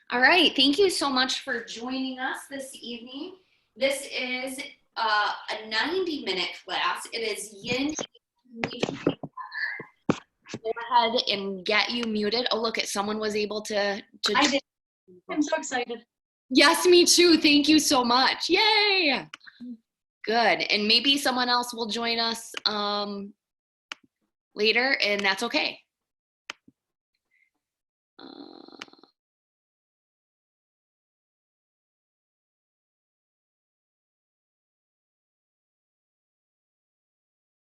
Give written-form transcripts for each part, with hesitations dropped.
All right, thank you so much for joining us this evening. This is a 90-minute class. It is Yin and Nidra. Go ahead and get you muted. Oh, look, someone was able to. I did. I'm so excited. Yes, me too. Thank you so much. Yay! Good. And maybe someone else will join us later, and that's okay.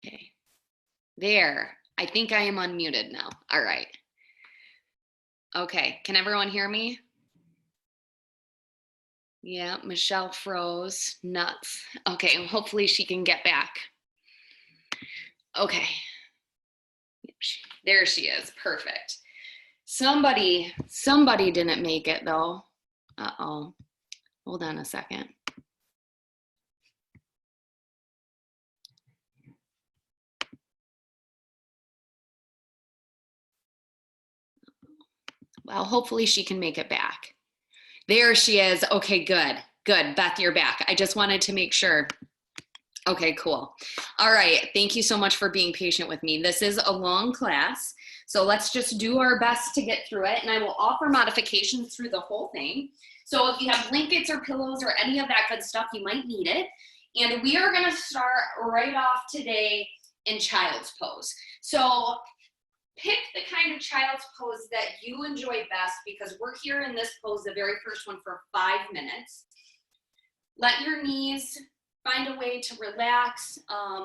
Okay. There. I think I am unmuted now. All right. Okay. Can everyone hear me? Yeah, Michelle froze. Nuts. Okay, hopefully she can get back. Okay. There she is. Perfect. Somebody didn't make it though. Uh-oh. Hold on a second. Well, hopefully she can make it back. There she is. Okay, good. Good. Beth, you're back. I just wanted to make sure. Okay, cool. All right. Thank you so much for being patient with me. This is a long class, so let's just do our best to get through it, and I will offer modifications through the whole thing. So if you have blankets or pillows or any of that good stuff, you might need it. And we are going to start right off today in child's pose. So pick the kind of child's pose that you enjoy best, because we're here in this pose, the very first one, for 5 minutes. Let your knees find a way to relax,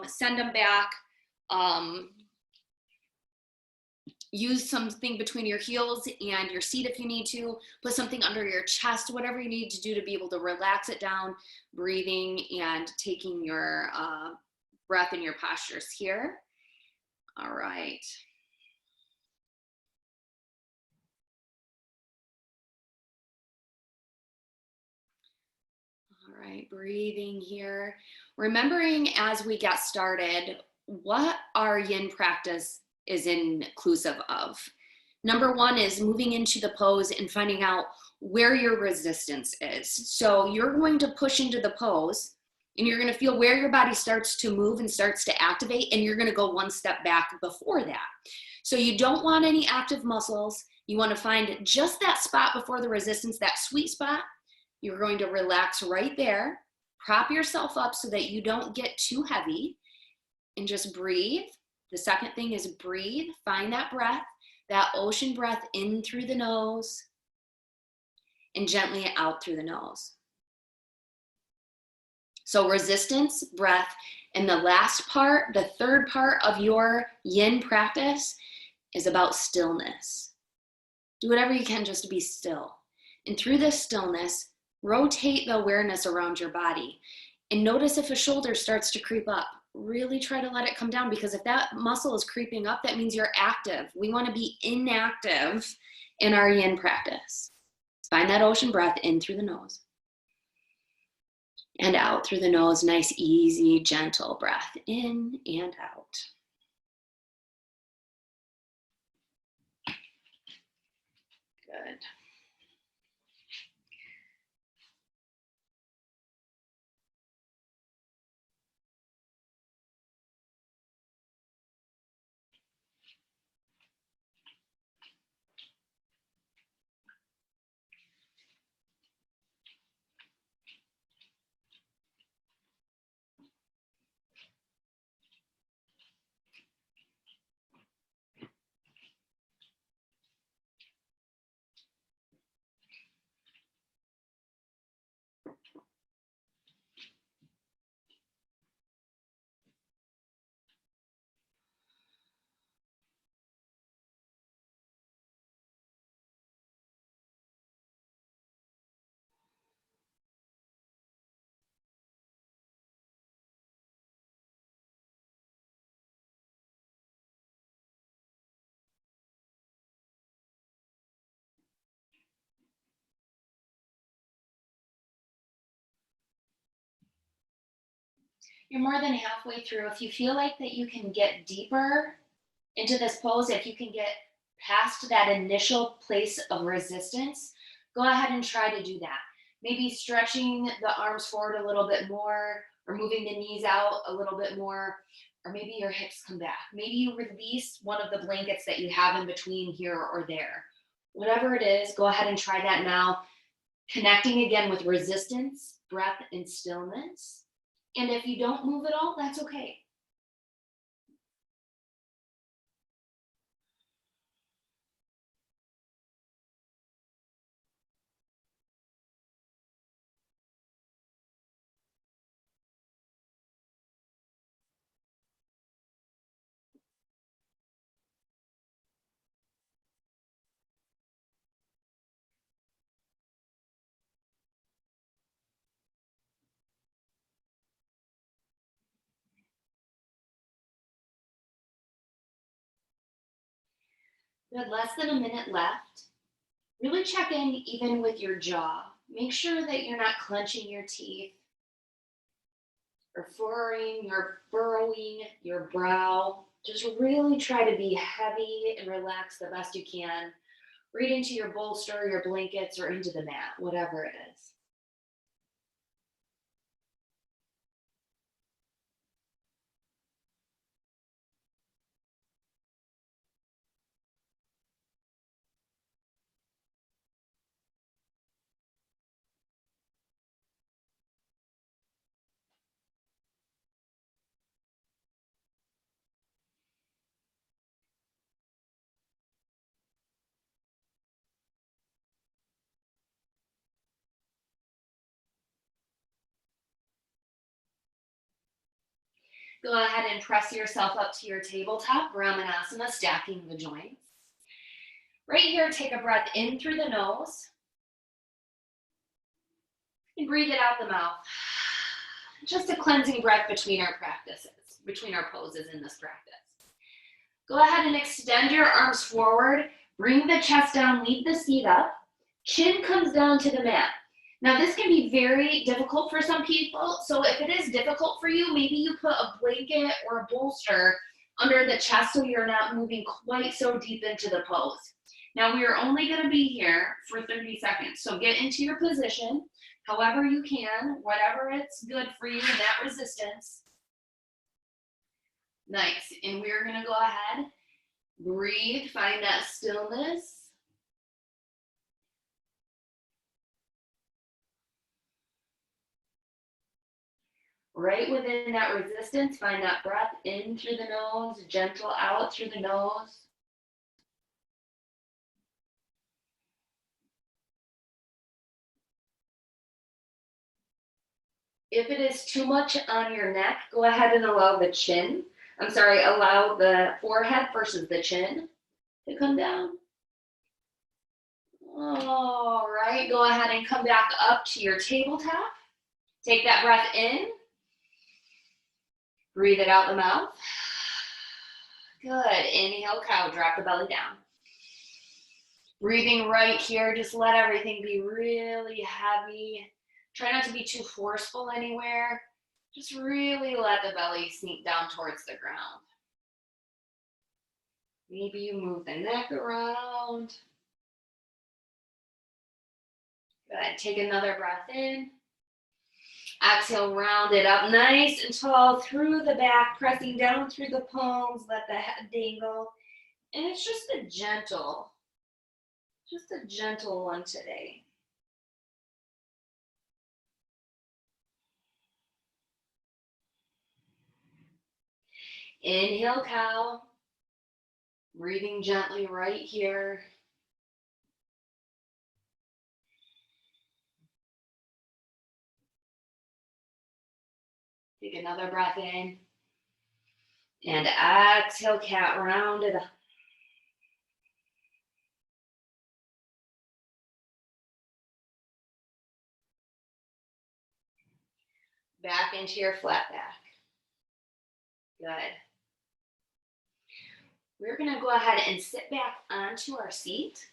send them back. Use something between your heels and your seat if you need to. Put something under your chest, whatever you need to do to be able to relax it down, breathing and taking your breath in your postures here. All right. All right, breathing here. Remembering as we get started, what our yin practice is inclusive of. Number one is moving into the pose and finding out where your resistance is. So you're going to push into the pose and you're going to feel where your body starts to move and starts to activate, and you're going to go one step back before that. So you don't want any active muscles. You want to find just that spot before the resistance, that sweet spot. You're going to relax right there. Prop yourself up so that you don't get too heavy, and just breathe. The second thing is breathe. Find that breath, that ocean breath in through the nose and gently out through the nose. So resistance, breath, and the last part, the third part of your yin practice is about stillness. Do whatever you can just to be still. And through this stillness, rotate the awareness around your body and notice if a shoulder starts to creep up. Really try to let it come down, because if that muscle is creeping up, that means you're active. We want to be inactive in our yin practice. Find that ocean breath in through the nose and out through the nose. Nice, easy, gentle breath in and out. Good. You're more than halfway through. If you feel like that you can get deeper into this pose, if you can get past that initial place of resistance, Go ahead and try to do that. Maybe stretching the arms forward a little bit more, or moving the knees out a little bit more, or maybe your hips come back. Maybe you release one of the blankets that you have in between here or there. Whatever it is, go ahead and try that now. Connecting again with resistance, breath, and stillness. And if you don't move at all, that's okay. Good, less than a minute left. Really check in even with your jaw. Make sure that you're not clenching your teeth or furrowing your brow. Just really try to be heavy and relaxed the best you can. Reach into your bolster, your blankets, or into the mat, whatever it is. Go ahead and press yourself up to your tabletop, Brahmanasana, stacking the joints. Right here, take a breath in through the nose and breathe it out the mouth. Just a cleansing breath between our practices, between our poses in this practice. Go ahead and extend your arms forward, bring the chest down, lead the seat up, chin comes down to the mat. Now this can be very difficult for some people, so if it is difficult for you, maybe you put a blanket or a bolster under the chest so you're not moving quite so deep into the pose. Now we are only going to be here for 30 seconds, so get into your position however you can, whatever it's good for you in that resistance. Nice, and we're going to go ahead, breathe, find that stillness. Right within that resistance, find that breath in through the nose, gentle out through the nose. If it is too much on your neck, go ahead and allow the forehead versus the chin to come down. All right, go ahead and come back up to your tabletop. Take that breath in. Breathe it out the mouth. Good. Inhale, cow, drop the belly down. Breathing right here, just let everything be really heavy. Try not to be too forceful anywhere. Just really let the belly sink down towards the ground. Maybe you move the neck around. Good. Take another breath in. Exhale, round it up nice and tall through the back, pressing down through the palms, let the head dangle. And it's just a gentle one today. Inhale, cow. Breathing gently right here. Take another breath in. And exhale, cat, round it up. Back into your flat back. Good. We're going to go ahead and sit back onto our seat.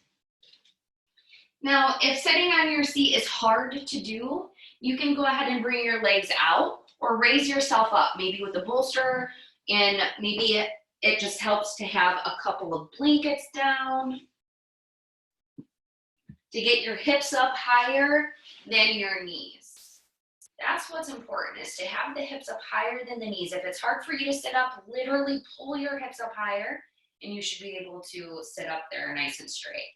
Now, if sitting on your seat is hard to do, you can go ahead and bring your legs out or raise yourself up, maybe with a bolster, and maybe it just helps to have a couple of blankets down. to get your hips up higher than your knees. That's what's important, is to have the hips up higher than the knees. If it's hard for you to sit up, literally pull your hips up higher and you should be able to sit up there nice and straight.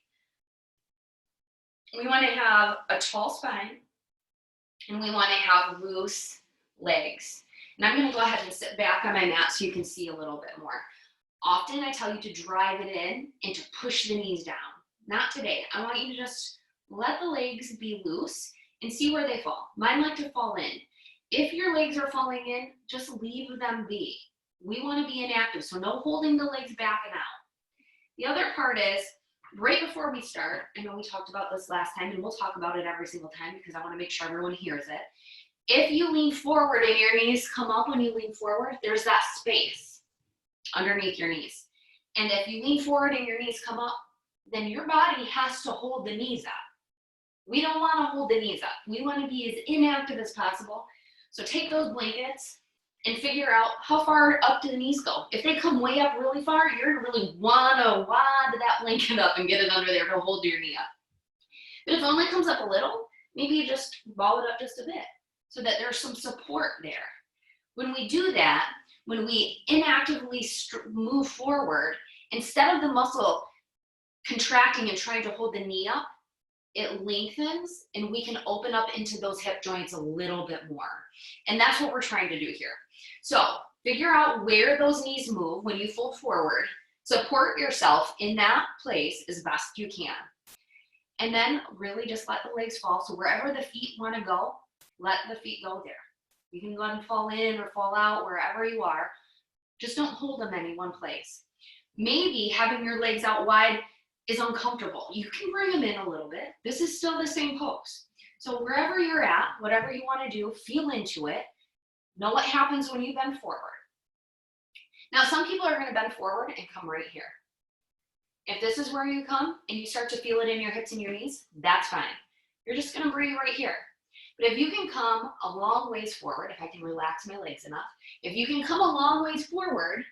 We want to have a tall spine and we want to have loose legs. And I'm going to go ahead and sit back on my mat so you can see a little bit more. Often I tell you to drive it in and to push the knees down. Not today. I want you to just let the legs be loose and see where they fall. Mine like to fall in. If your legs are falling in, just leave them be. We want to be inactive, so no holding the legs back and out. The other part is, right before we start, I know we talked about this last time, and we'll talk about it every single time because I want to make sure everyone hears it. If you lean forward and your knees come up when you lean forward, there's that space underneath your knees. And if you lean forward and your knees come up, then your body has to hold the knees up. We don't want to hold the knees up. We want to be as inactive as possible. So take those blankets and figure out how far up do the knees go. If they come way up really far, you're going to really want to wad that blanket up and get it under there to hold your knee up. But if it only comes up a little, maybe you just ball it up just a bit so that there's some support there. When we do that, when we inactively move forward, instead of the muscle contracting and trying to hold the knee up, it lengthens and we can open up into those hip joints a little bit more. And that's what we're trying to do here. So figure out where those knees move when you fold forward. Support yourself in that place as best you can. And then really just let the legs fall. So wherever the feet want to go, let the feet go there. You can go and fall in or fall out wherever you are. Just don't hold them in any one place. Maybe having your legs out wide is uncomfortable. You can bring them in a little bit. This is still the same pose. So wherever you're at, whatever you want to do, feel into it. Know what happens when you bend forward. Now, some people are going to bend forward and come right here. If this is where you come and you start to feel it in your hips and your knees, that's fine. You're just going to breathe right here. But if you can come a long ways forward, if I can relax my legs enough, if you can come a long ways forward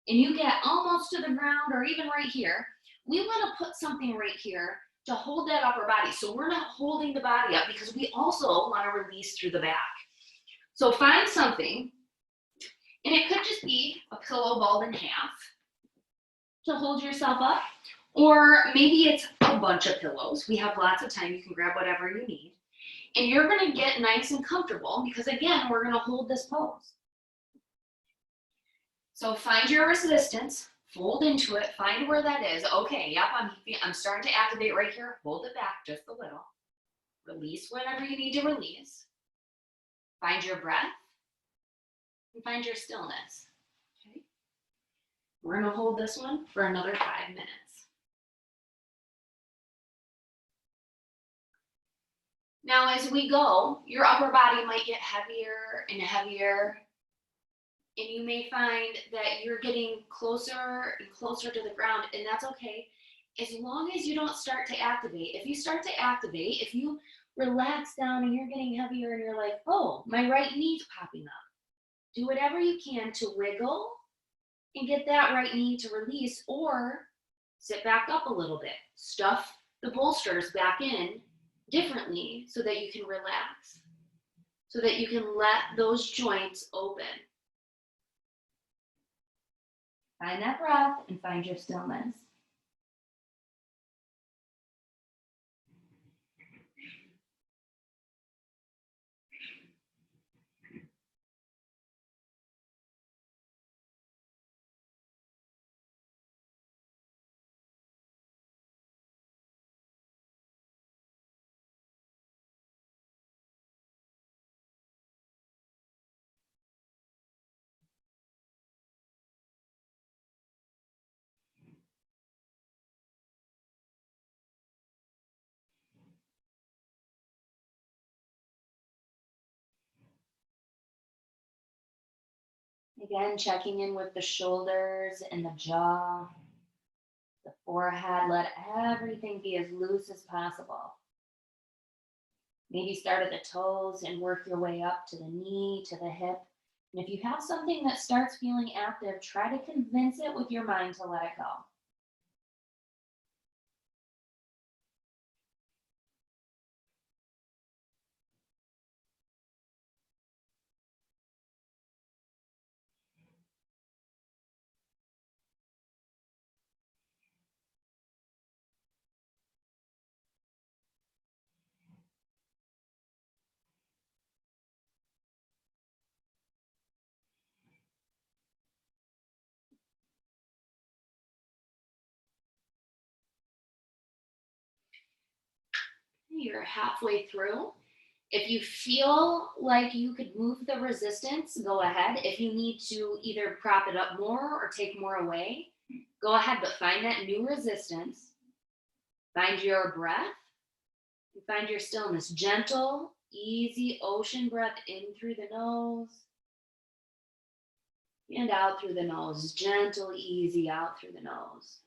and you get almost to the ground or even right here, we want to put something right here to hold that upper body. So we're not holding the body up because we also want to release through the back. So find something, and it could just be a pillow balled in half to hold yourself up, or maybe it's a bunch of pillows. We have lots of time. You can grab whatever you need. And you're going to get nice and comfortable because, again, we're going to hold this pose. So find your resistance. Fold into it, find where that is. Okay, yep, I'm starting to activate right here. Hold it back just a little. Release whatever you need to release. Find your breath and find your stillness. Okay. We're going to hold this one for another 5 minutes. Now, as we go, your upper body might get heavier and heavier. And you may find that you're getting closer and closer to the ground, and that's okay, as long as you don't start to activate. If you start to activate, if you relax down and you're getting heavier and you're like, oh, my right knee's popping up, do whatever you can to wiggle and get that right knee to release, or sit back up a little bit. Stuff the bolsters back in differently so that you can relax, so that you can let those joints open. Find that breath and find your stillness. Again, checking in with the shoulders and the jaw, the forehead. Let everything be as loose as possible. Maybe start at the toes and work your way up to the knee, to the hip. And if you have something that starts feeling active, try to convince it with your mind to let it go. you're halfway through. If you feel like you could move the resistance, go ahead. If you need to either prop it up more or take more away, go ahead, but find that new resistance. Find your breath and find your stillness. Gentle, easy ocean breath in through the nose and out through the nose. Gentle, easy out through the nose.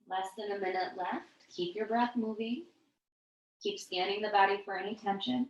Less than a minute left. Keep your breath moving. Keep scanning the body for any tension.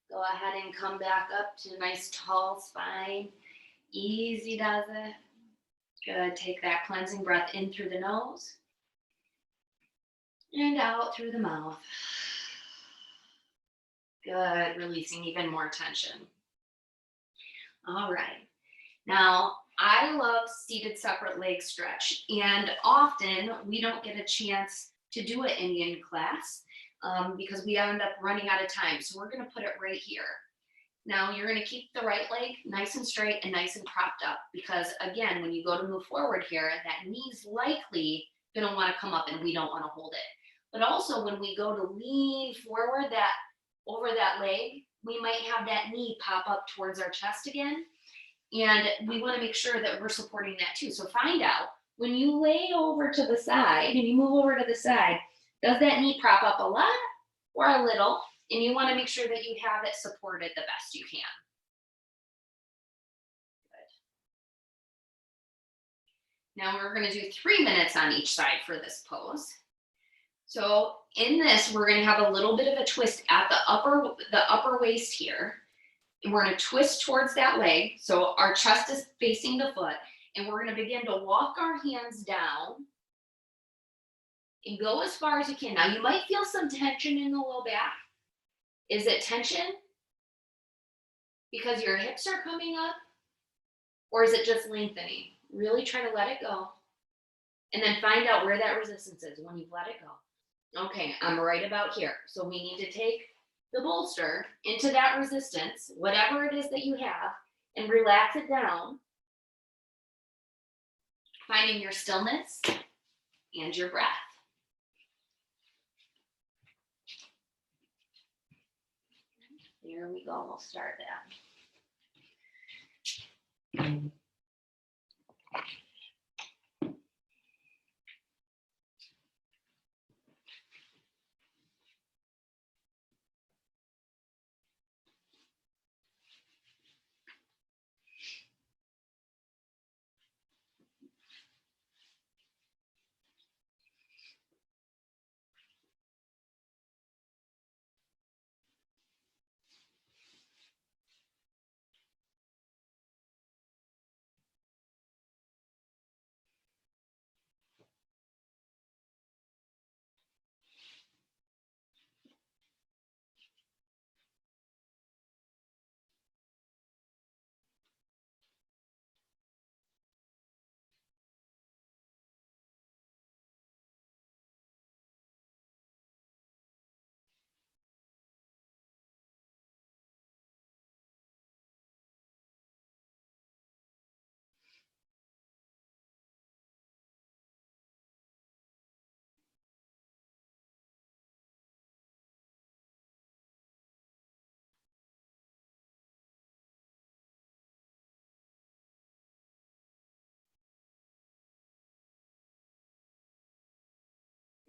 Go ahead and come back up to a nice tall spine. Easy does it. Good. Take that cleansing breath in through the nose and out through the mouth. Good. Releasing even more tension. All right. Now, I love seated separate leg stretch, and often we don't get a chance to do it in yin class because we end up running out of time. So we're going to put it right here. Now you're going to keep the right leg nice and straight and nice and propped up because, again, when you go to move forward here, that knee's likely going to want to come up and we don't want to hold it. But also when we go to lean forward over that leg, we might have that knee pop up towards our chest again. And we want to make sure that we're supporting that too. So find out when you lay over to the side and you move over to the side, does that knee prop up a lot or a little? And you want to make sure that you have it supported the best you can. Good. Now we're going to do 3 minutes on each side for this pose. So in this, we're going to have a little bit of a twist at the upper waist here. And we're going to twist towards that leg. So our chest is facing the foot. And we're going to begin to walk our hands down and go as far as you can. Now you might feel some tension in the low back. Is it tension because your hips are coming up? Or is it just lengthening? Really try to let it go. And then find out where that resistance is when you've let it go. Okay, I'm right about here. So we need to take the bolster into that resistance, whatever it is that you have, and relax it down, finding your stillness and your breath. There we go, we'll start that.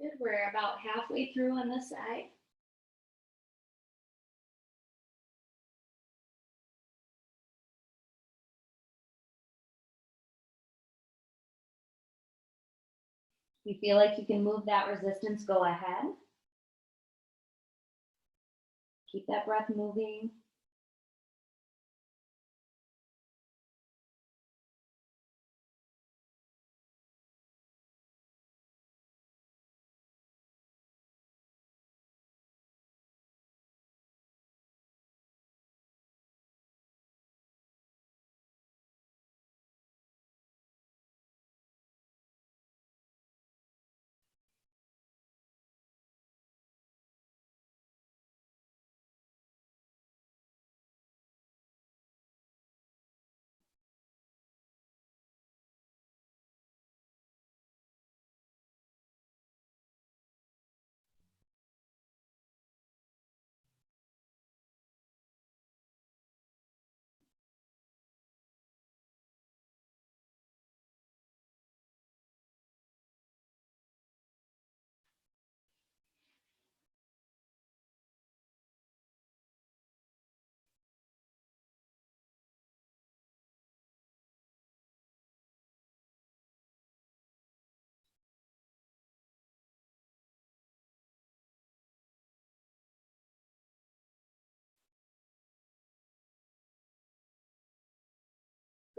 Good, we're about halfway through on this side. If you feel like you can move that resistance, go ahead. Keep that breath moving.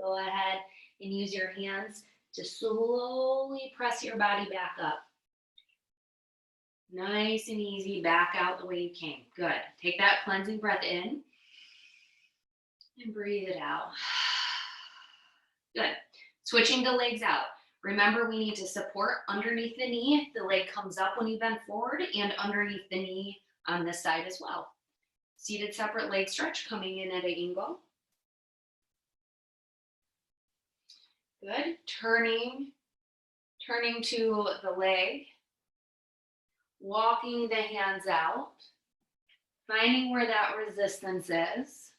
Go ahead and use your hands to slowly press your body back up. Nice and easy, back out the way you came. Good. Take that cleansing breath in and breathe it out. Good. Switching the legs out. Remember, we need to support underneath the knee. The leg comes up when you bend forward and underneath the knee on this side as well. Seated separate leg stretch coming in at an angle. Good. Turning to the leg. Walking the hands out. Finding where that resistance is.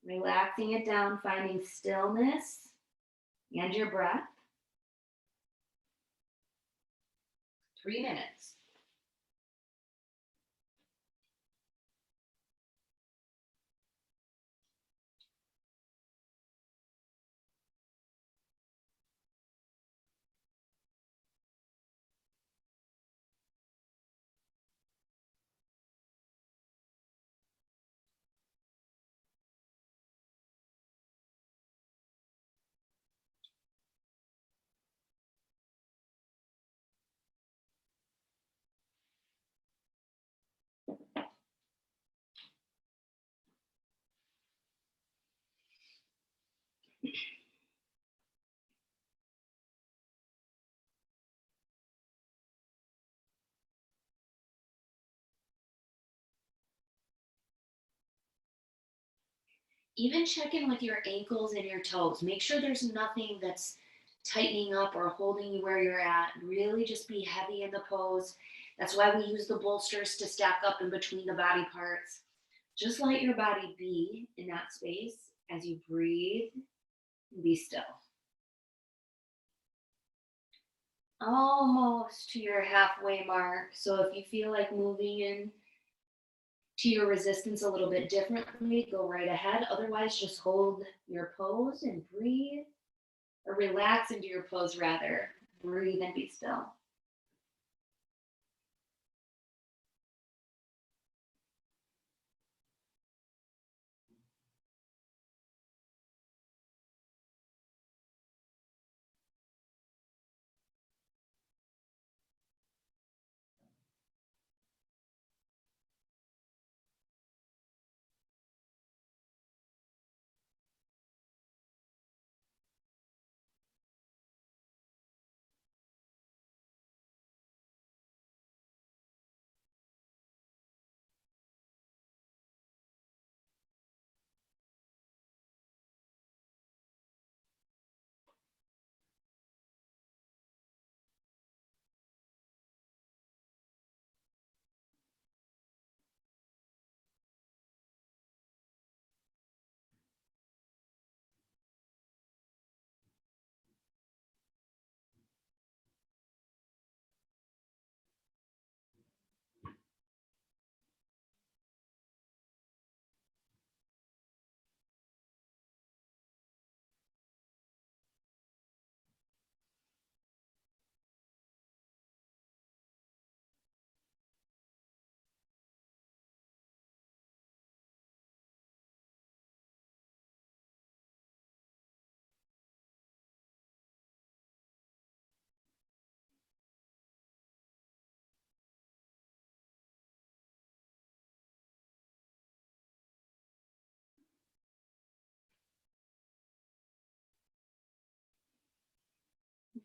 Relaxing it down, finding stillness and your breath. 3 minutes. Even check in with your ankles and your toes. Make sure there's nothing that's tightening up or holding you where you're at. Really just be heavy in the pose. That's why we use the bolsters to stack up in between the body parts. Just let your body be in that space as you breathe and be still. Almost to your halfway mark. So if you feel like moving in to your resistance a little bit differently, go right ahead. Otherwise, just hold your pose and breathe, or relax into your pose rather. Breathe and be still.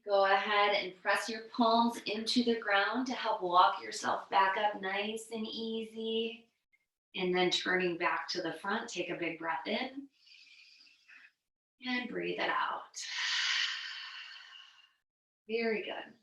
Go ahead and press your palms into the ground to help walk yourself back up nice and easy. And then turning back to the front, take a big breath in and breathe it out. Very good.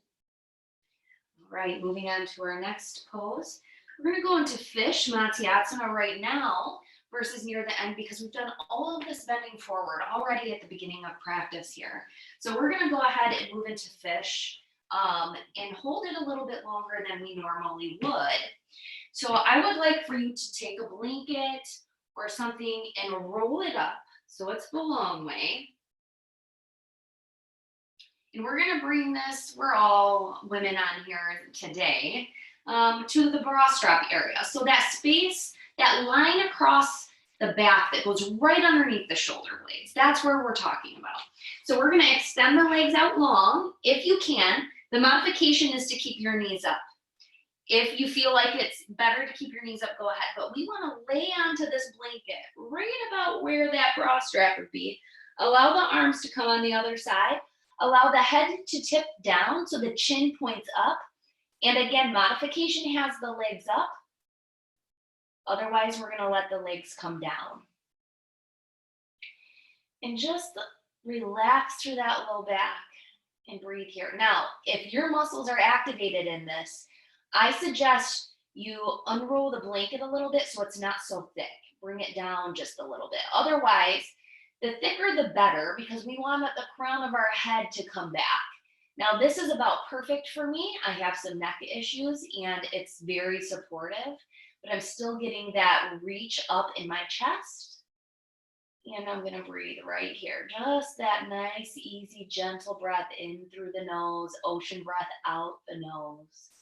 All right, moving on to our next pose. We're gonna go into fish Matyasana right now versus near the end because we've done all of this bending forward already at the beginning of practice here. So we're gonna go ahead and move into fish and hold it a little bit longer than we normally would. So I would like for you to take a blanket or something and roll it up so it's the long way. And we're gonna bring this, we're all women on here today, to the bra strap area. So that space, that line across the back that goes right underneath the shoulder blades, that's where we're talking about. So we're gonna extend the legs out long, if you can. The modification is to keep your knees up. If you feel like it's better to keep your knees up, go ahead. But we wanna lay onto this blanket right about where that bra strap would be. Allow the arms to come on the other side. Allow the head to tip down so the chin points up. And again, modification has the legs up. Otherwise, we're gonna let the legs come down. And just relax through that low back and breathe here. Now, if your muscles are activated in this, I suggest you unroll the blanket a little bit so it's not so thick. Bring it down just a little bit. Otherwise, the thicker the better because we want the crown of our head to come back. Now this is about perfect for me. I have some neck issues and it's very supportive, but I'm still getting that reach up in my chest. And I'm gonna breathe right here. Just that nice, easy, gentle breath in through the nose, ocean breath out the nose.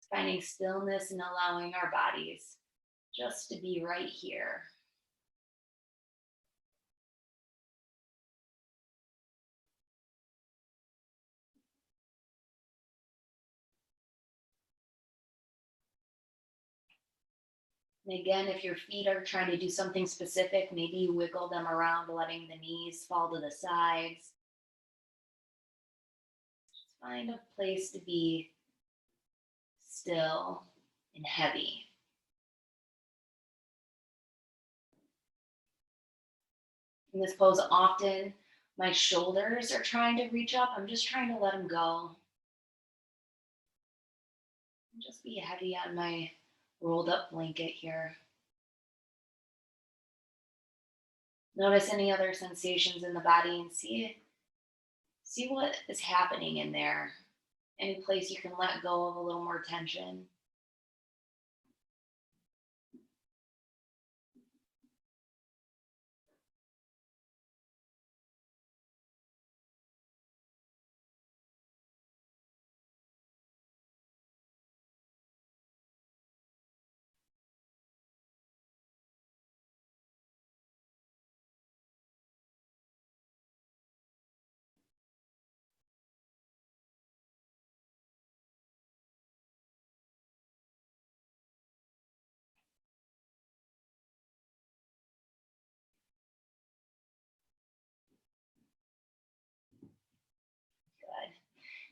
Finding stillness and allowing our bodies just to be right here. And again, if your feet are trying to do something specific, maybe you wiggle them around, letting the knees fall to the sides. Just find a place to be still and heavy. In this pose, often my shoulders are trying to reach up. I'm just trying to let them go. And just be heavy on my rolled up blanket here. Notice any other sensations in the body and see what is happening in there. Any place you can let go of a little more tension.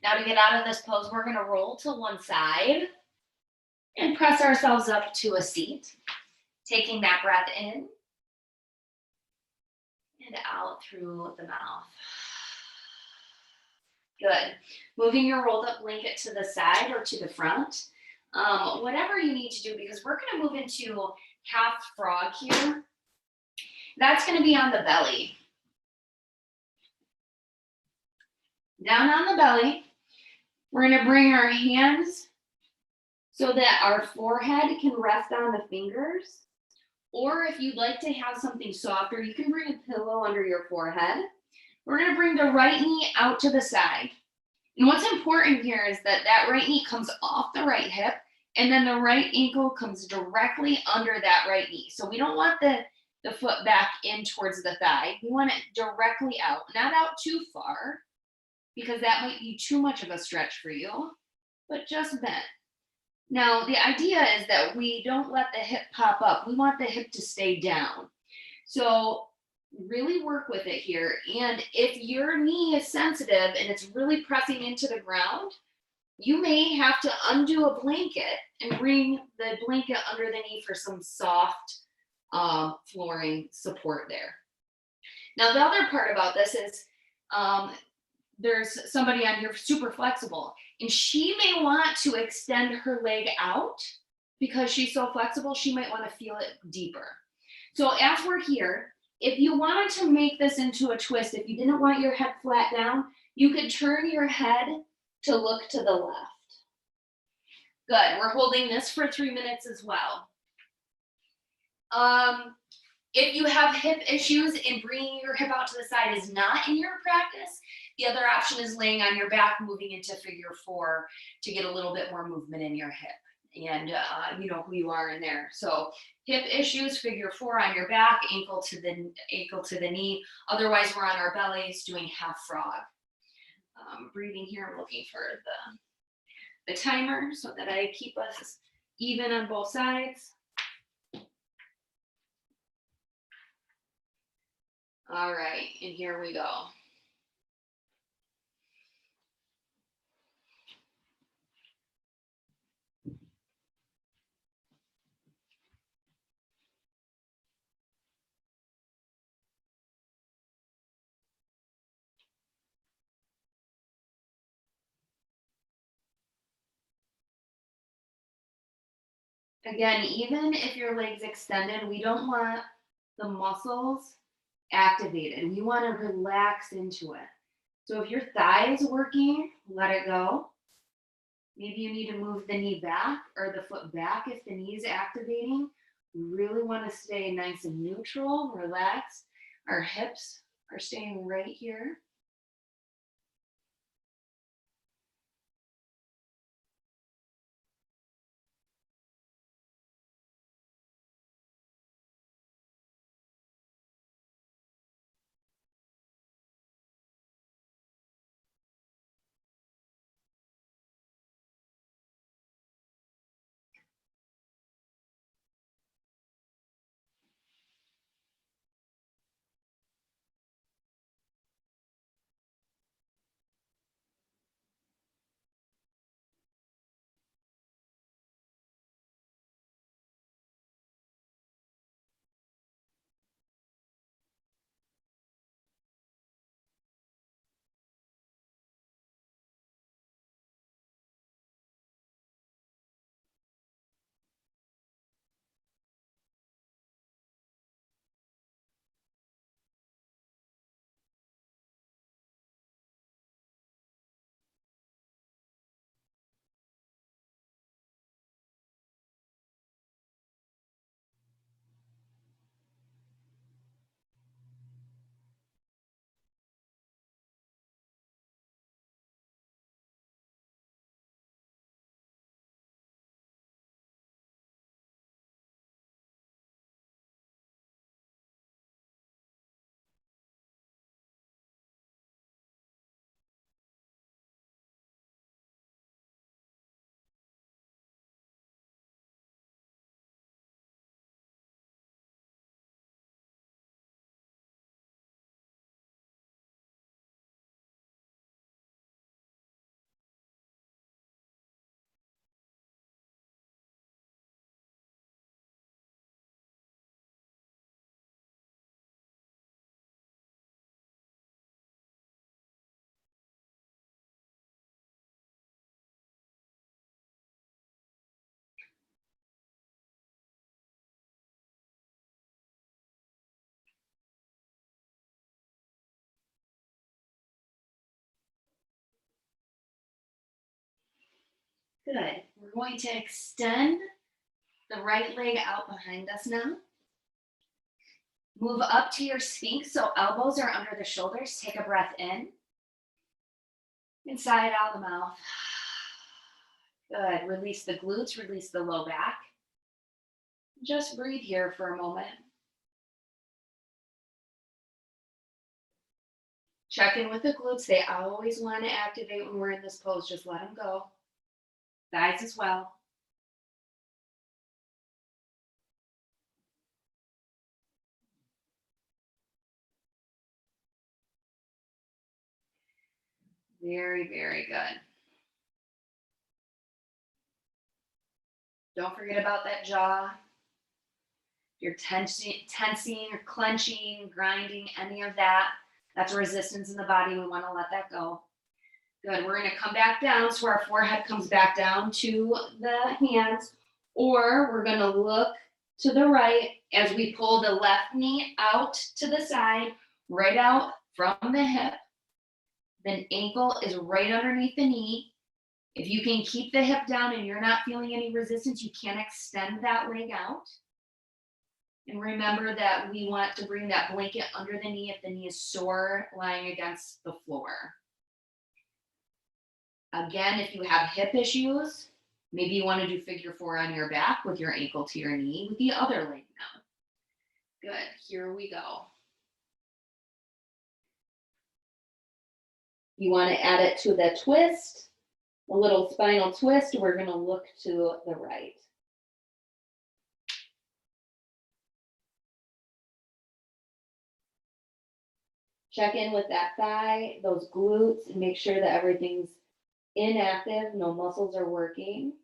Now to get out of this pose, we're gonna roll to one side and press ourselves up to a seat. Taking that breath in and out through the mouth. Good. Moving your rolled up blanket to the side or to the front. Whatever you need to do, because we're gonna move into half frog here. That's gonna be on the belly. Down on the belly. We're gonna bring our hands so that our forehead can rest on the fingers. Or if you'd like to have something softer, you can bring a pillow under your forehead. We're gonna bring the right knee out to the side. And what's important here is that that right knee comes off the right hip and then the right ankle comes directly under that right knee. So we don't want the foot back in towards the thigh. We want it directly out, not out too far because that might be too much of a stretch for you, but just bent. Now, the idea is that we don't let the hip pop up. We want the hip to stay down. So Really work with it here. And if your knee is sensitive and it's really pressing into the ground, you may have to undo a blanket and bring the blanket under the knee for some soft flooring support there. Now, the other part about this is there's somebody on here super flexible, and she may want to extend her leg out because she's so flexible, she might want to feel it deeper. So as we're here, if you wanted to make this into a twist, if you didn't want your head flat down, you could turn your head to look to the left. Good, we're holding this for 3 minutes as well. If you have hip issues and bringing your hip out to the side is not in your practice, the other option is laying on your back, moving into figure 4 to get a little bit more movement in your hip. And you know who you are in there. So hip issues, figure 4 on your back, ankle to the knee. Otherwise, we're on our bellies doing half frog. Breathing here, I'm looking for the timer so that I keep us even on both sides. All right, and here we go. Again, even if your leg's extended, we don't want the muscles activated. We want to relax into it. So if your thigh is working, let it go. Maybe you need to move the knee back or the foot back if the knee is activating. We really want to stay nice and neutral, relaxed. Our hips are staying right here. Good. We're going to extend the right leg out behind us now. Move up to your sphinx, so elbows are under the shoulders. Take a breath in. Inside out the mouth. Good. Release the glutes, release the low back. Just breathe here for a moment. Check in with the glutes. They always want to activate when we're in this pose. Just let them go. Thighs as well. Very, very good. Don't forget about that jaw. If you're tensing or clenching, grinding, any of that, that's resistance in the body. We want to let that go. Good. We're going to come back down so our forehead comes back down to the hands, or we're going to look to the right as we pull the left knee out to the side, right out from the hip. Then ankle is right underneath the knee. If you can keep the hip down and you're not feeling any resistance, you can extend that leg out. And remember that we want to bring that blanket under the knee if the knee is sore lying against the floor. Again, if you have hip issues, maybe you want to do figure 4 on your back with your ankle to your knee with the other leg now. Good, here we go. You want to add it to the twist, a little spinal twist. We're going to look to the right. Check in with that thigh, those glutes, and make sure that everything's inactive, no muscles are working.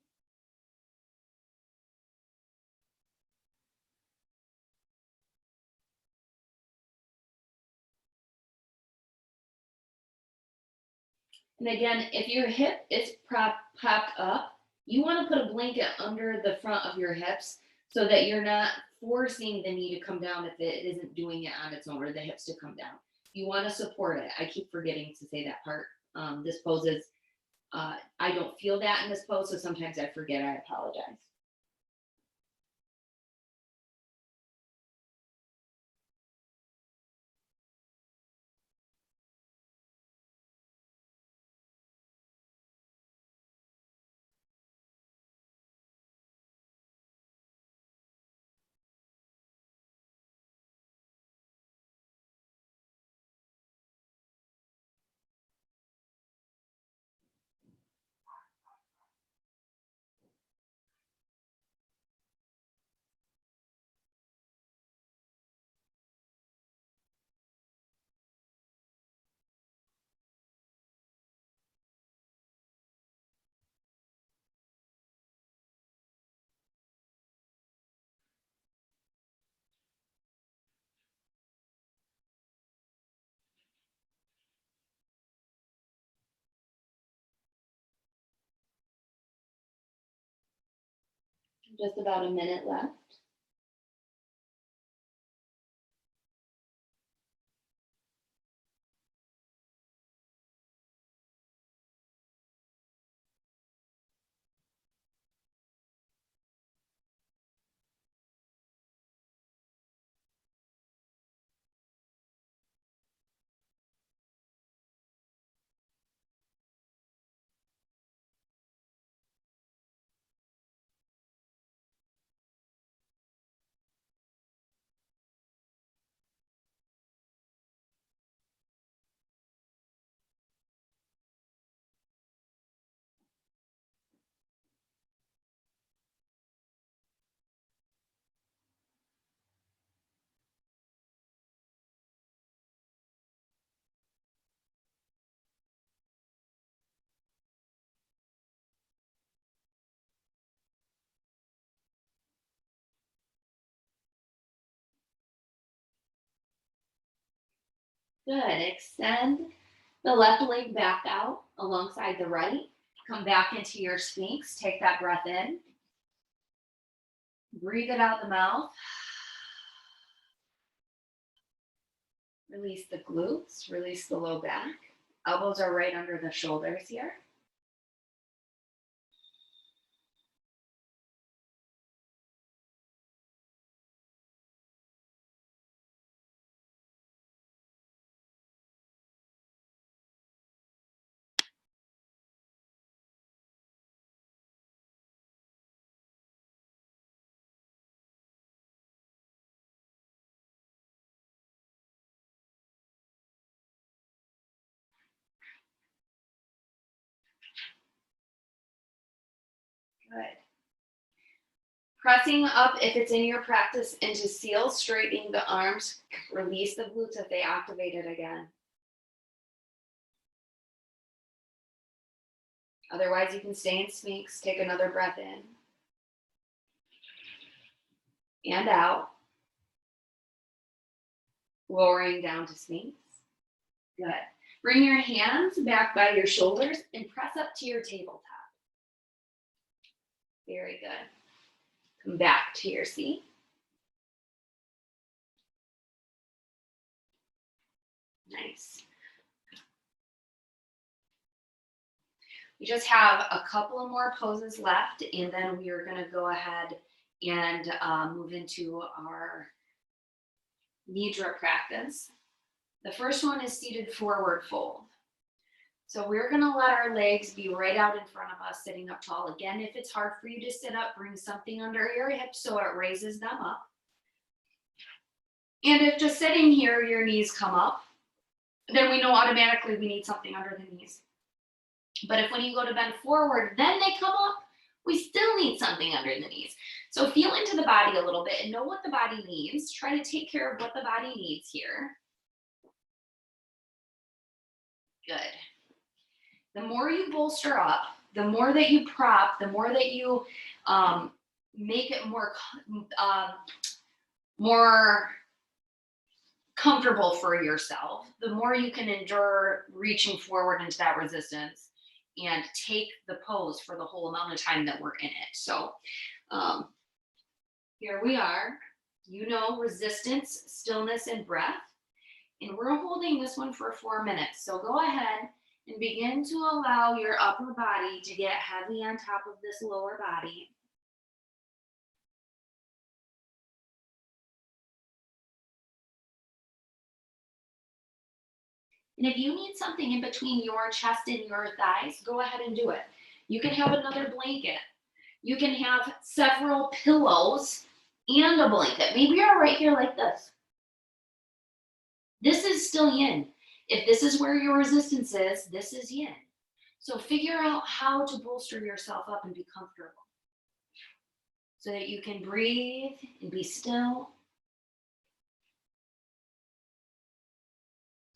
And again, if your hip is popped up, you want to put a blanket under the front of your hips so that you're not forcing the knee to come down if it isn't doing it on its own, or the hips to come down. You want to support it. I keep forgetting to say that part. This pose is, I don't feel that in this pose, so sometimes I forget. I apologize. Just about a minute left. Good. Extend the left leg back out alongside the right. Come back into your Sphinx. Take that breath in. Breathe it out the mouth. Release the glutes. Release the low back. Elbows are right under the shoulders here. Good. Pressing up, if it's in your practice, into seal, straightening the arms. Release the glutes if they activated again. Otherwise, you can stay in Sphinx. Take another breath in and out, lowering down to Sphinx. Good. Bring your hands back by your shoulders and press up to your tabletop. Very good. Come back to your seat. Nice. We just have a couple of more poses left, and then we are going to go ahead and move into our Nidra practice. The first one is seated forward fold. So we're going to let our legs be right out in front of us, sitting up tall. Again, if it's hard for you to sit up, bring something under your hips so it raises them up. And if just sitting here, your knees come up, then we know automatically we need something under the knees. But if when you go to bend forward, then they come up, we still need something under the knees. So feel into the body a little bit and know what the body needs. Try to take care of what the body needs here. Good. The more you bolster up, the more that you prop, the more that you make it more comfortable for yourself, the more you can endure reaching forward into that resistance and take the pose for the whole amount of time that we're in it. So here we are, resistance, stillness, and breath. And we're holding this one for 4 minutes. So go ahead and begin to allow your upper body to get heavy on top of this lower body. And if you need something in between your chest and your thighs, go ahead and do it. You can have another blanket. You can have several pillows and a blanket. Maybe you're right here like this. This is still yin. If this is where your resistance is, this is yin. So figure out how to bolster yourself up and be comfortable so that you can breathe and be still.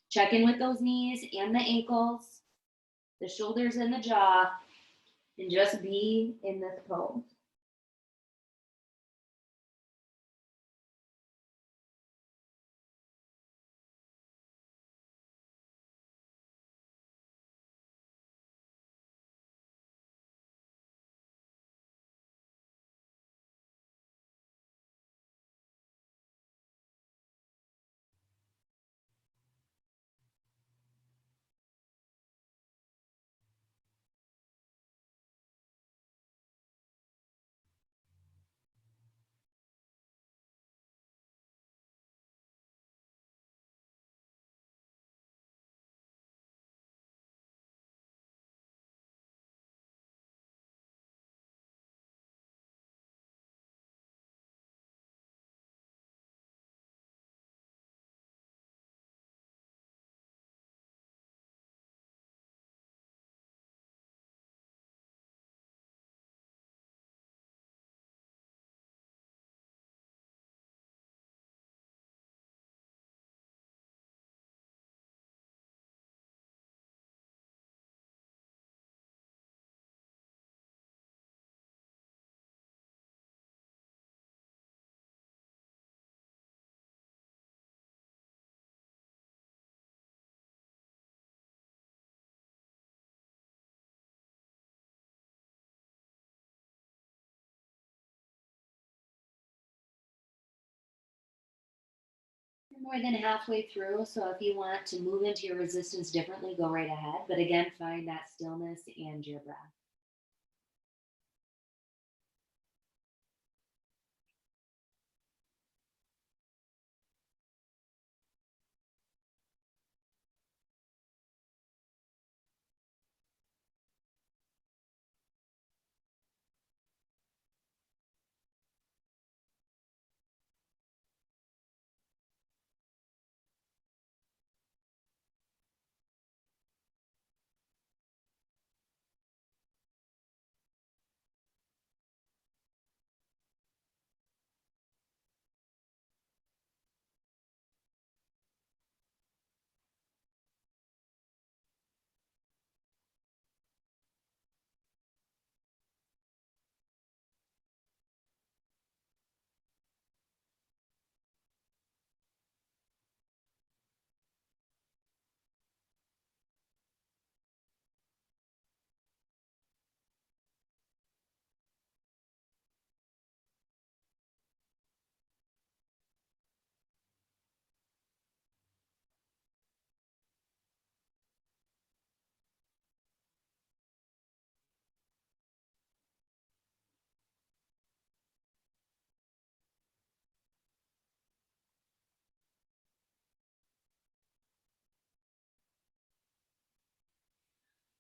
Check in with those knees and the ankles, the shoulders and the jaw, and just be in this pose. More than halfway through, so if you want to move into your resistance differently, go right ahead. But again, find that stillness and your breath.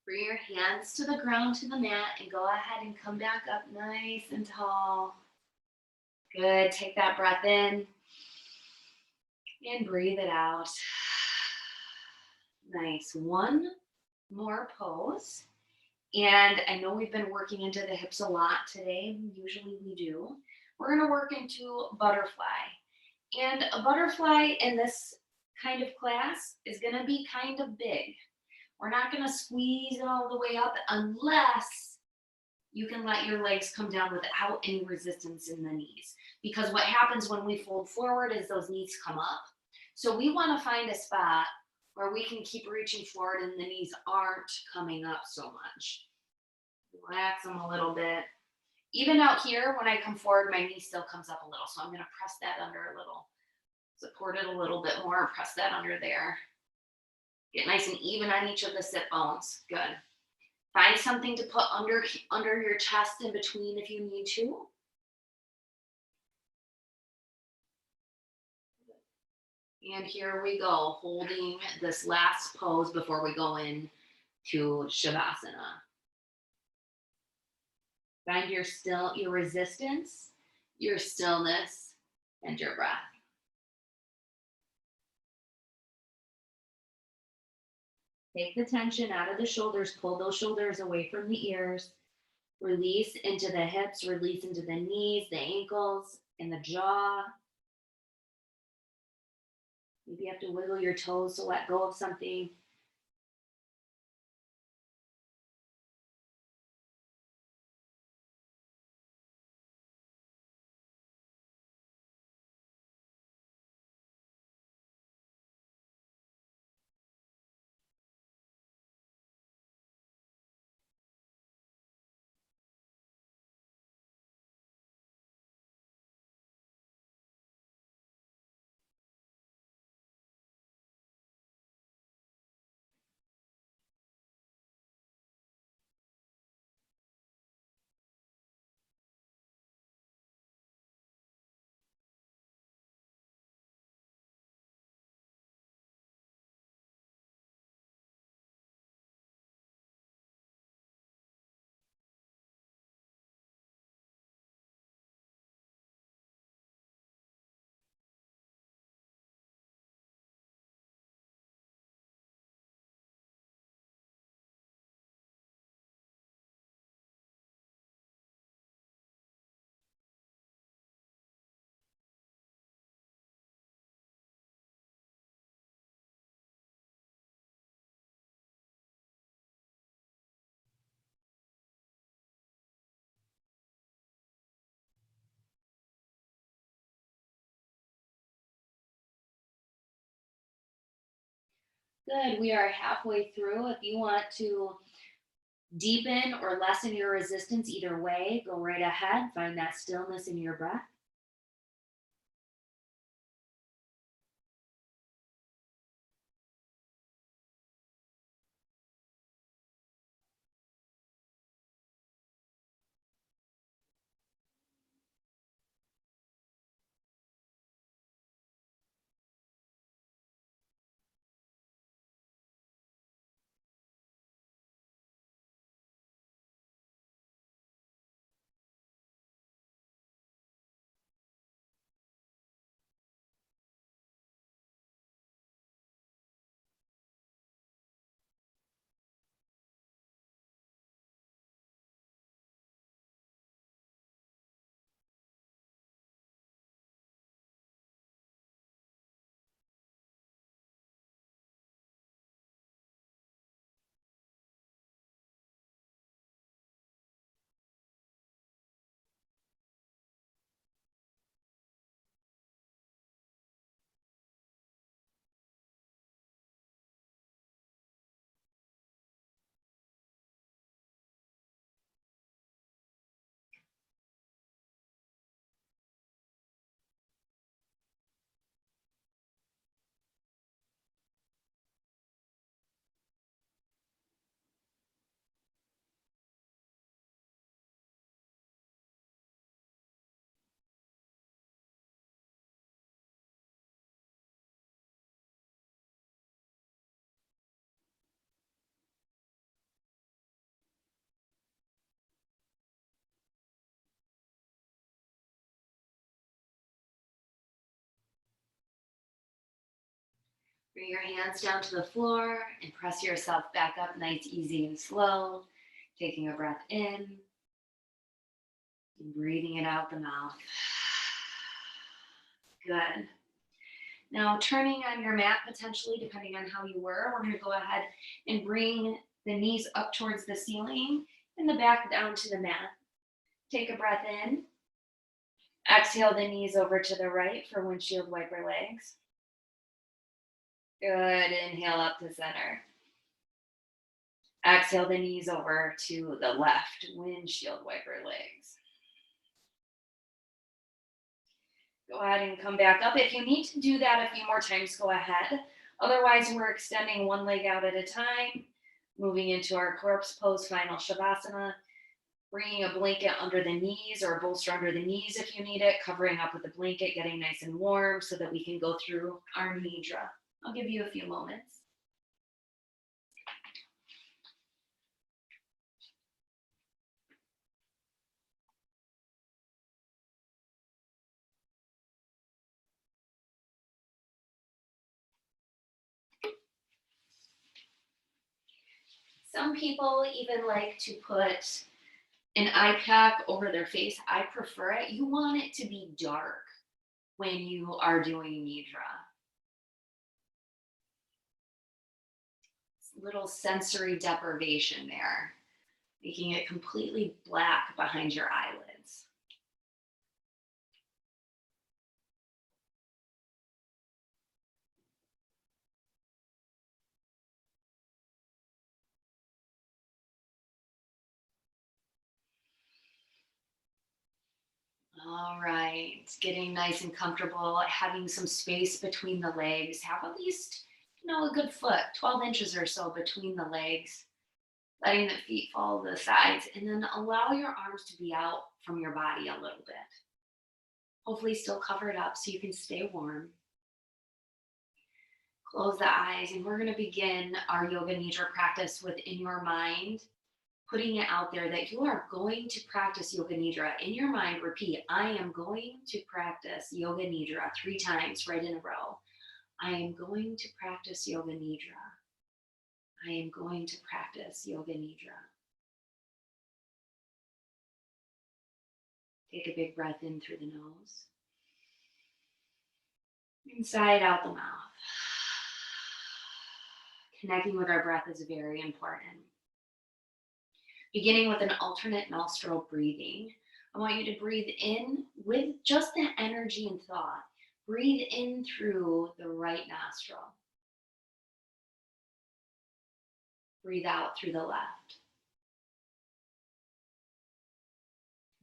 Bring your hands to the ground, to the mat, and go ahead and come back up nice and tall. Good. Take that breath in and breathe it out. Nice. One more pose. And I know we've been working into the hips a lot today. Usually we do. We're going to work into butterfly. And a butterfly in this kind of class is going to be kind of big. We're not going to squeeze it all the way up unless you can let your legs come down without any resistance in the knees. Because what happens when we fold forward is those knees come up. So we want to find a spot where we can keep reaching forward and the knees aren't coming up so much. Relax them a little bit. Even out here, when I come forward, my knee still comes up a little. So I'm going to press that under a little. Support it a little bit more. Press that under there. Get nice and even on each of the sit bones. Good. Find something to put under your chest in between if you need to. And here we go, holding this last pose before we go in to shavasana. Find your resistance, your stillness, and your breath. Take the tension out of the shoulders, pull those shoulders away from the ears. Release into the hips, release into the knees, the ankles, and the jaw. Maybe you have to wiggle your toes to let go of something. Good, we are halfway through. If you want to deepen or lessen your resistance either way, go right ahead. Find that stillness in your breath. Bring your hands down to the floor and press yourself back up nice, easy, and slow. Taking a breath in and breathing it out the mouth. Good. Now turning on your mat, potentially, depending on how you were, we're going to go ahead and bring the knees up towards the ceiling and the back down to the mat. Take a breath in. Exhale the knees over to the right for windshield wiper legs. Good. Inhale up to center. Exhale the knees over to the left, windshield wiper legs. Go ahead and come back up. If you need to do that a few more times, go ahead. Otherwise, we're extending one leg out at a time, moving into our corpse pose, final shavasana, bringing a blanket under the knees or a bolster under the knees if you need it, covering up with the blanket, getting nice and warm so that we can go through our nidra. I'll give you a few moments. Some people even like to put an eye pack over their face. I prefer it. You want it to be dark when you are doing nidra. Little sensory deprivation there, making it completely black behind your eyelids. All right, getting nice and comfortable, having some space between the legs. Have at least, a good foot, 12 inches or so between the legs, letting the feet fall to the sides, and then allow your arms to be out from your body a little bit. Hopefully still covered up so you can stay warm. Close the eyes, and we're going to begin our Yoga Nidra practice within your mind, putting it out there that you are going to practice Yoga Nidra. In your mind, repeat, I am going to practice Yoga Nidra 3 times right in a row. I am going to practice Yoga Nidra. I am going to practice Yoga Nidra. Take a big breath in through the nose. Inside out the mouth. Connecting with our breath is very important. Beginning with an alternate nostril breathing. I want you to breathe in with just that energy and thought. Breathe in through the right nostril. Breathe out through the left.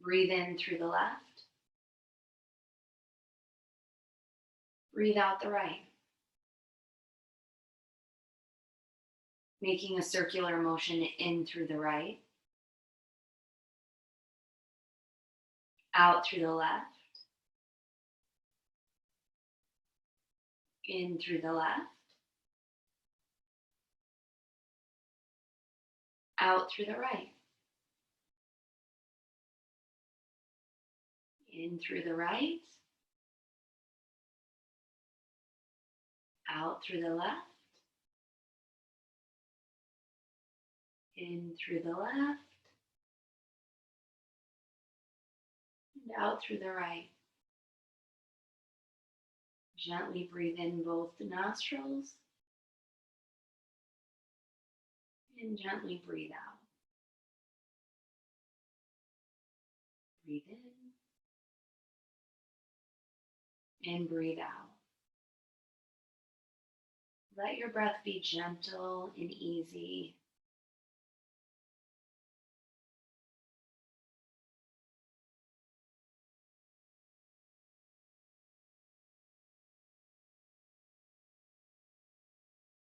Breathe in through the left. Breathe out the right. Making a circular motion in through the right. Out through the left. In through the left. Out through the right. In through the right. Out through the left. In through the left. And out through the right. Gently breathe in both nostrils. And gently breathe out. Breathe in. And breathe out. Let your breath be gentle and easy.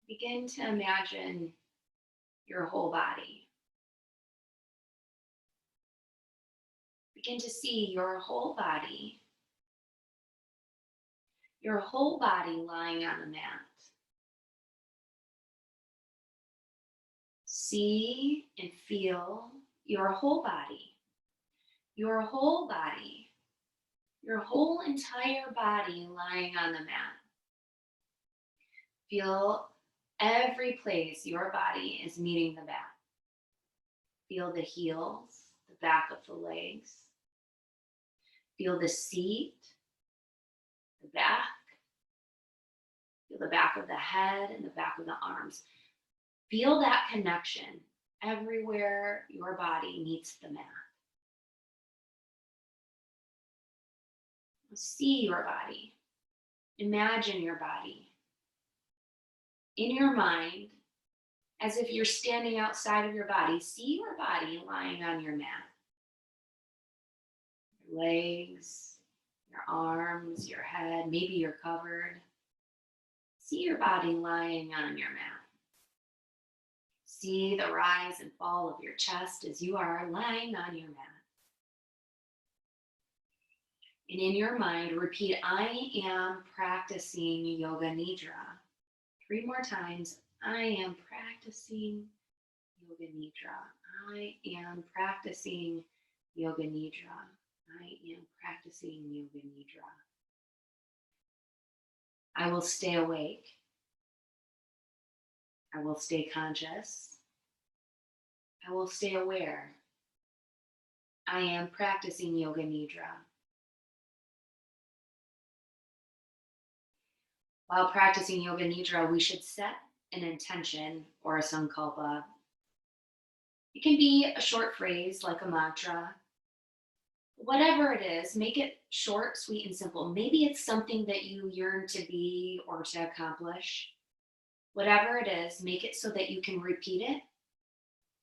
Begin to imagine your whole body. Begin to see your whole body. Your whole body lying on the mat. See and feel your whole body. Your whole body. Your whole entire body lying on the mat. Feel every place your body is meeting the mat. Feel the heels, the back of the legs. Feel the seat, the back. Feel the back of the head and the back of the arms. Feel that connection everywhere your body meets the mat. See your body. Imagine your body. In your mind, as if you're standing outside of your body, see your body lying on your mat. Your legs, your arms, your head, maybe you're covered. See your body lying on your mat. See the rise and fall of your chest as you are lying on your mat. And in your mind, repeat, I am practicing Yoga Nidra. 3 more times. I am practicing Yoga Nidra. I am practicing Yoga Nidra. I am practicing Yoga Nidra. I will stay awake. I will stay conscious. I will stay aware. I am practicing Yoga Nidra. While practicing Yoga Nidra, we should set an intention or a sankalpa. It can be a short phrase like a mantra. Whatever it is, make it short, sweet, and simple. Maybe it's something that you yearn to be or to accomplish. Whatever it is, make it so that you can repeat it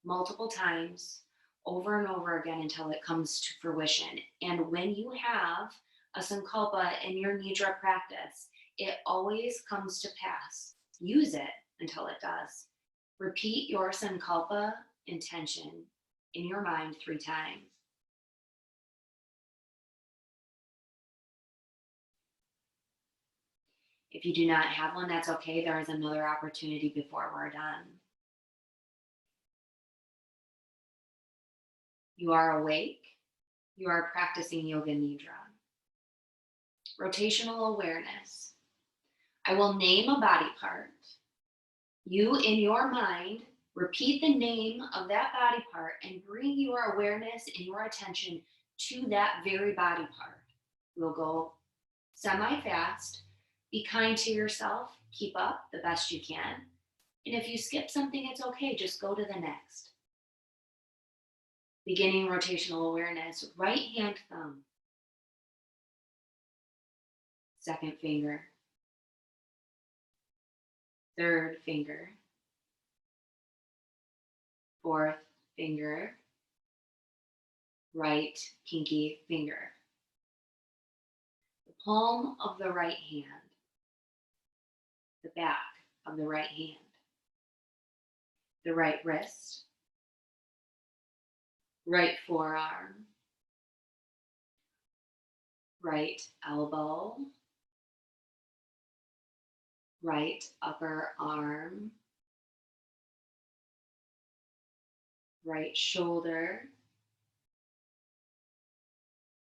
multiple times over and over again until it comes to fruition. And when you have a sankalpa in your Nidra practice, it always comes to pass. Use it until it does. Repeat your sankalpa intention in your mind 3 times. If you do not have one, that's okay. There is another opportunity before we're done. You are awake. You are practicing Yoga Nidra. Rotational awareness. I will name a body part. You, in your mind, repeat the name of that body part and bring your awareness and your attention to that very body part. We'll go semi-fast. Be kind to yourself. Keep up the best you can. And if you skip something, it's okay. Just go to the next. Beginning rotational awareness. Right hand thumb. Second finger. Third finger. Fourth finger. Right pinky finger. The palm of the right hand. The back of the right hand. The right wrist. Right forearm. Right elbow. Right upper arm. Right shoulder.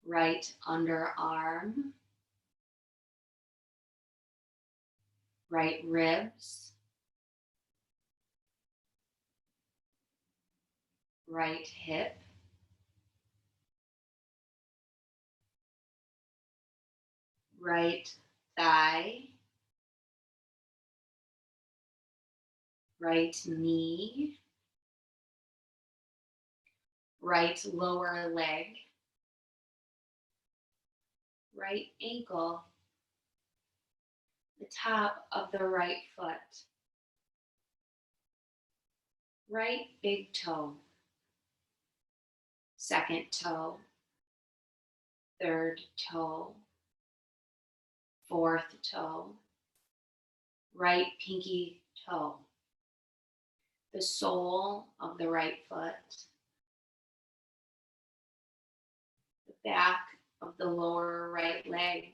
Right underarm. Right ribs. Right hip. Right thigh. Right knee. Right lower leg. Right ankle. The top of the right foot. Right big toe. Second toe. Third toe. Fourth toe. Right pinky toe. The sole of the right foot. The back of the lower right leg.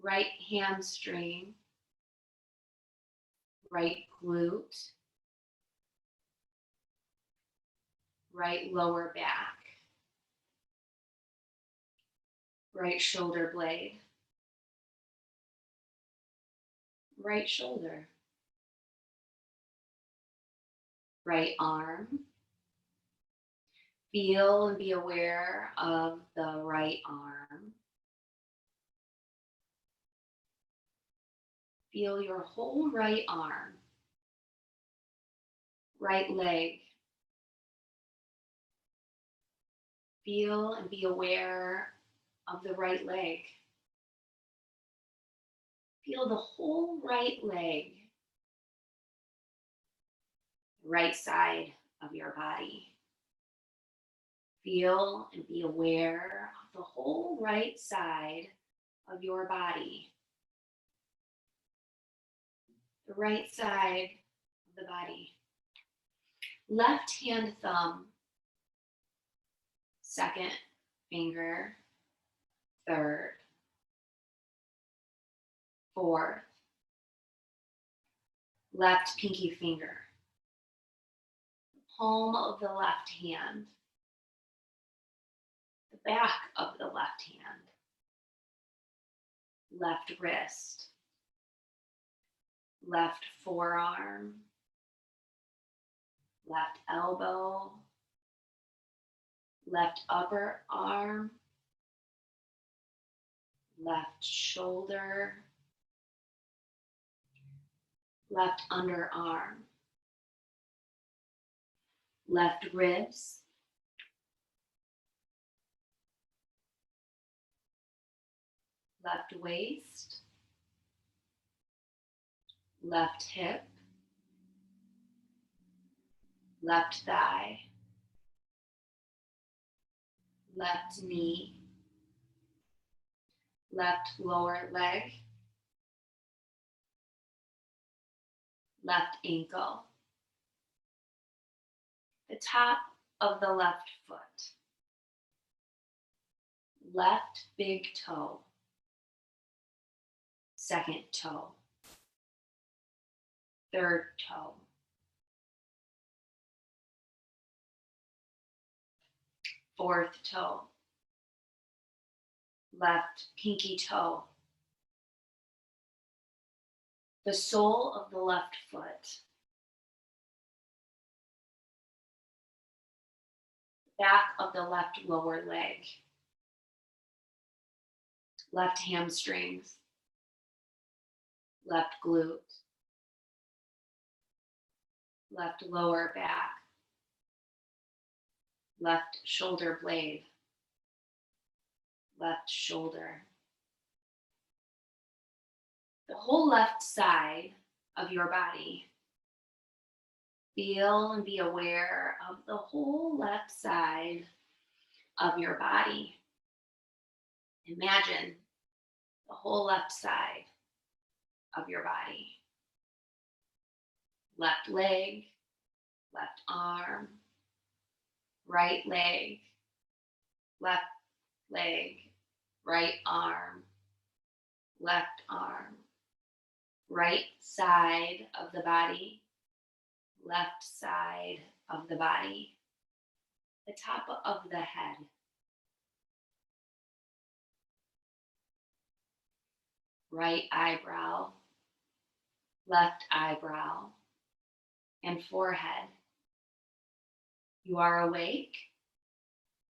Right hamstring. Right glute. Right lower back. Right shoulder blade. right shoulder, right arm. Feel and be aware of the right arm. Feel your whole right arm, right leg. Feel and be aware of the right leg. Feel the whole right leg, right side of your body. Feel and be aware of the whole right side of your body, the right side of the body. Left hand thumb, second finger, third, fourth, left pinky finger, palm of the left hand, the back of the left hand, left wrist, left forearm, left elbow, left upper arm, left shoulder, left underarm, left ribs, left waist, left hip, left thigh, left knee, left lower leg, left ankle, the top of the left foot, left big toe, second toe, third toe, fourth toe, left pinky toe, the sole of the left foot, back of the left lower leg, left hamstrings, left glute, left lower back, left shoulder blade, left shoulder. The whole left side of your body. Feel and be aware of the whole left side of your body. Imagine the whole left side of your body. Left leg, left arm, right leg, left leg, right arm, left arm, right side of the body, left side of the body, the top of the head, right eyebrow, left eyebrow, and forehead. You are awake,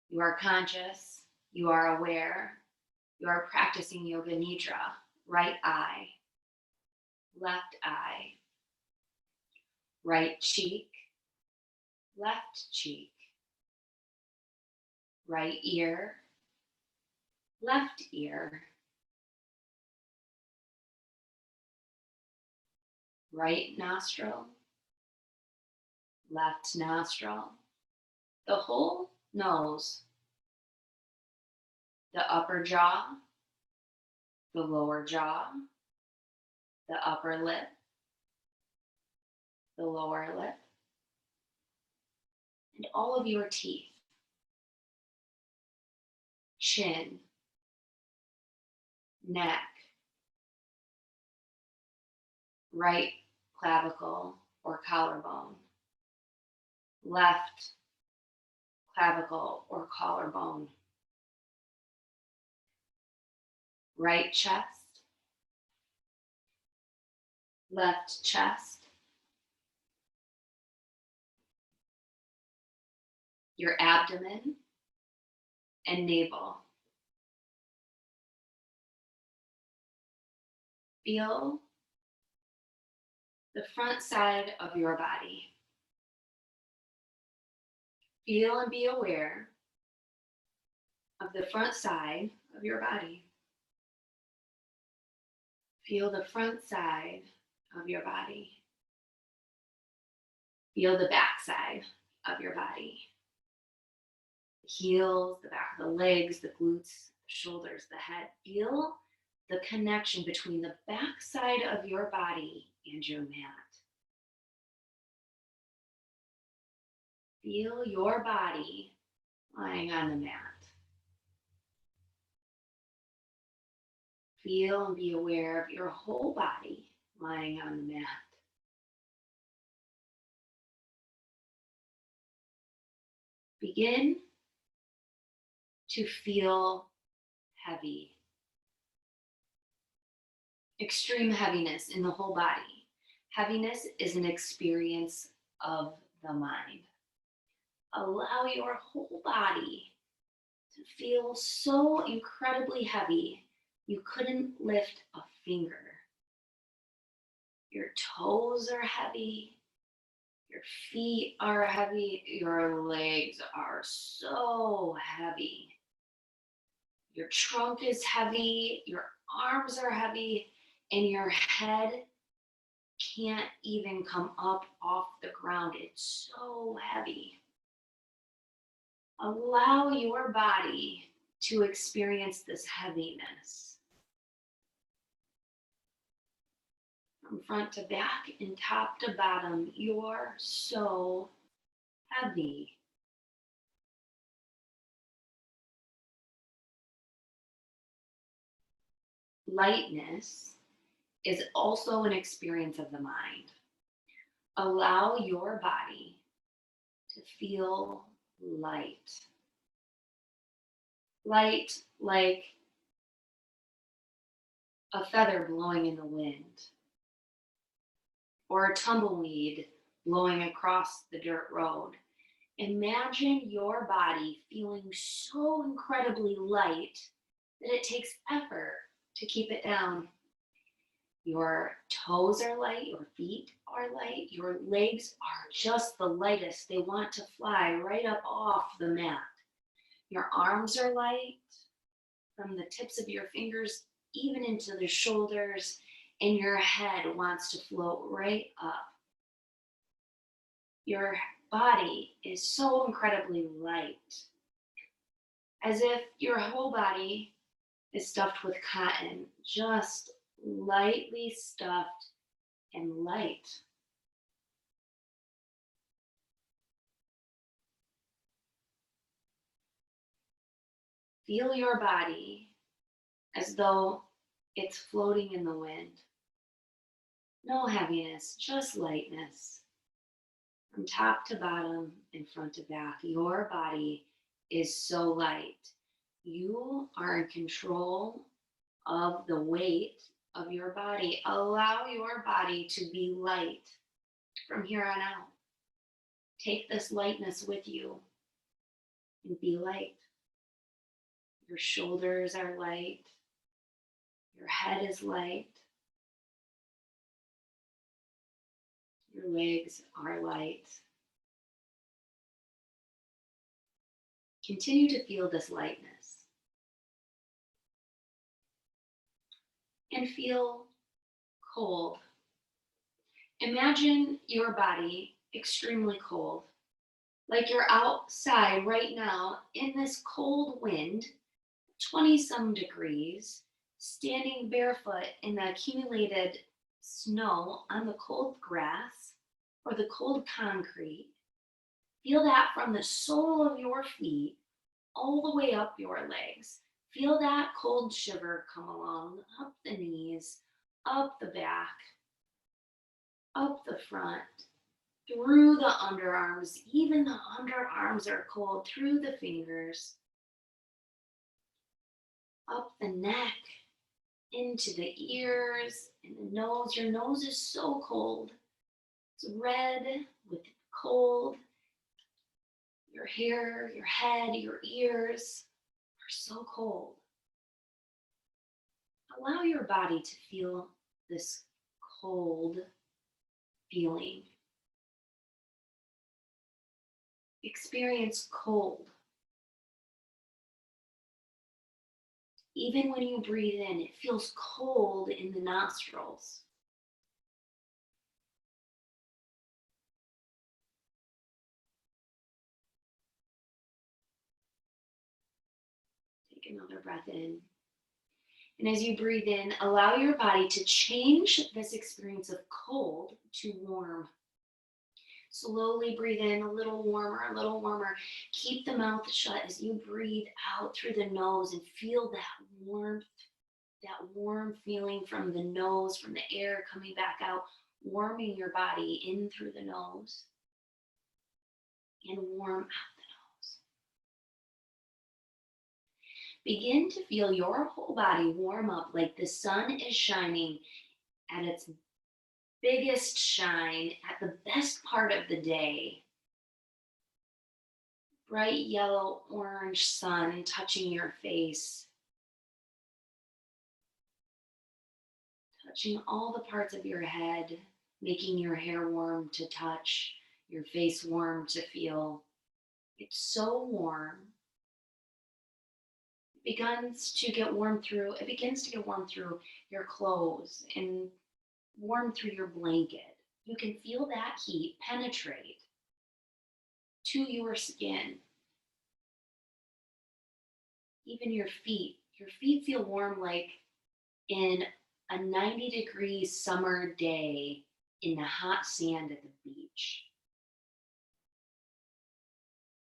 you are conscious, you are aware, you are practicing Yoga Nidra. Right eye, left eye, right cheek, left cheek, right ear, left ear, right nostril, left nostril, the whole nose, the upper jaw, the lower jaw, the upper lip, the lower lip, and all of your teeth, chin, neck, right clavicle or collarbone, left clavicle or collarbone, right chest, left chest, your abdomen, and navel. Feel the front side of your body. Feel and be aware of the front side of your body. Feel the front side of your body. Feel the back side of your body. The heels, the back of the legs, the glutes, the shoulders, the head. Feel the connection between the back side of your body and your mat. Feel your body lying on the mat. Feel and be aware of your whole body lying on the mat. Begin to feel heavy. Extreme heaviness in the whole body. Heaviness is an experience of the mind. Allow your whole body to feel so incredibly heavy you couldn't lift a finger. Your toes are heavy, your feet are heavy, your legs are so heavy. Your trunk is heavy, your arms are heavy, and your head can't even come up off the ground. It's so heavy. Allow your body to experience this heaviness. From front to back and top to bottom, you're so heavy. Lightness is also an experience of the mind. Allow your body to feel light. Light like a feather blowing in the wind, or a tumbleweed blowing across the dirt road. Imagine your body feeling so incredibly light that it takes effort to keep it down. Your toes are light, your feet are light, your legs are just the lightest. They want to fly right up off the mat. Your arms are light from the tips of your fingers even into the shoulders, and your head wants to float right up. Your body is so incredibly light, as if your whole body is stuffed with cotton, just lightly stuffed and light. Feel your body as though it's floating in the wind. No heaviness, just lightness. From top to bottom and front to back, your body is so light. You are in control of the weight of your body. Allow your body to be light from here on out. Take this lightness with you and be light. Your shoulders are light. Your head is light. Your legs are light. Continue to feel this lightness. And feel cold. Imagine your body extremely cold, like you're outside right now in this cold wind, 20 some degrees, standing barefoot in the accumulated snow on the cold grass or the cold concrete. Feel that from the sole of your feet all the way up your legs. Feel that cold shiver come along, up the knees, up the back, up the front, through the underarms. Even the underarms are cold, through the fingers, up the neck, into the ears and the nose. Your nose is so cold. It's red with cold. Your hair, your head, your ears are so cold. Allow your body to feel this cold feeling. Experience cold. Even when you breathe in, it feels cold in the nostrils. Take another breath in. And as you breathe in, allow your body to change this experience of cold to warm. Slowly breathe in a little warmer, a little warmer. Keep the mouth shut as you breathe out through the nose and feel that warmth, that warm feeling from the nose, from the air coming back out, warming your body in through the nose and warm out the nose. Begin to feel your whole body warm up like the sun is shining at its biggest shine at the best part of the day. Bright yellow, orange sun touching your face, touching all the parts of your head, making your hair warm to touch, your face warm to feel. It's so warm. It begins to get warm through your clothes and warm through your blanket. You can feel that heat penetrate to your skin. Even your feet. Your feet feel warm like in a 90-degree summer day in the hot sand at the beach.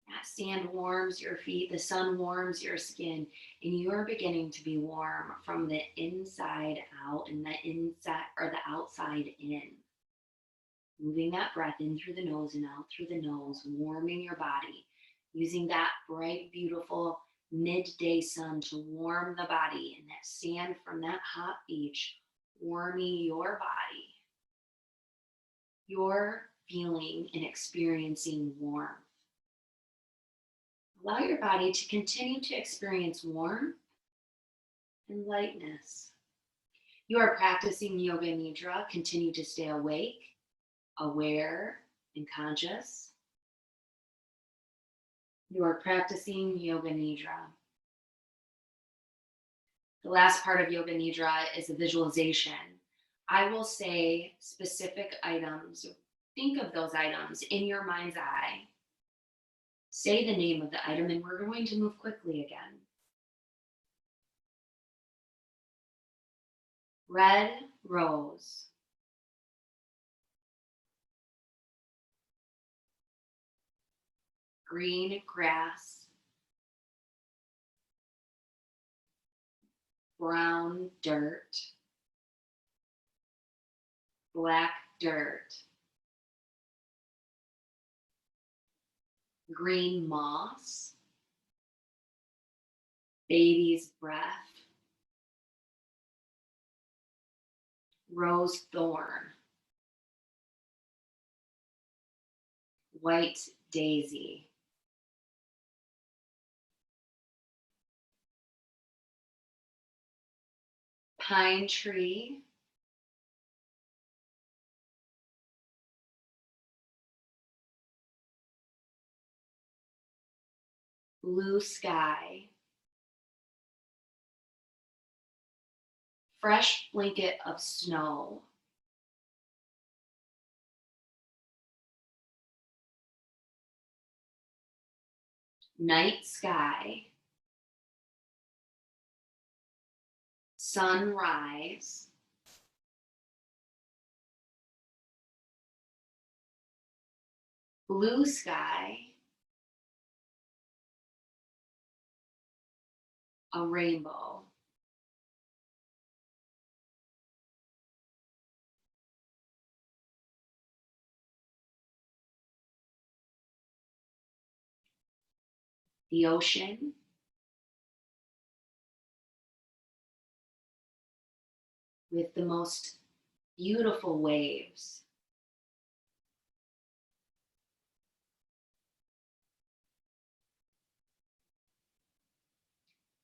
That sand warms your feet, the sun warms your skin, and you're beginning to be warm from the inside out and the outside in. Moving that breath in through the nose and out through the nose, warming your body, using that bright, beautiful midday sun to warm the body, and that sand from that hot beach warming your body. You're feeling and experiencing warmth. Allow your body to continue to experience warmth and lightness. You are practicing Yoga Nidra. Continue to stay awake, aware, and conscious. You are practicing Yoga Nidra. The last part of Yoga Nidra is a visualization. I will say specific items. Think of those items in your mind's eye. Say the name of the item, and we're going to move quickly again. Red rose. Green grass. Brown dirt. Black dirt. Green moss. Baby's breath. Rose thorn. White daisy. Pine tree. Blue sky. Fresh blanket of snow. Night sky. Sunrise. Blue sky. A rainbow. The ocean. with the most beautiful waves.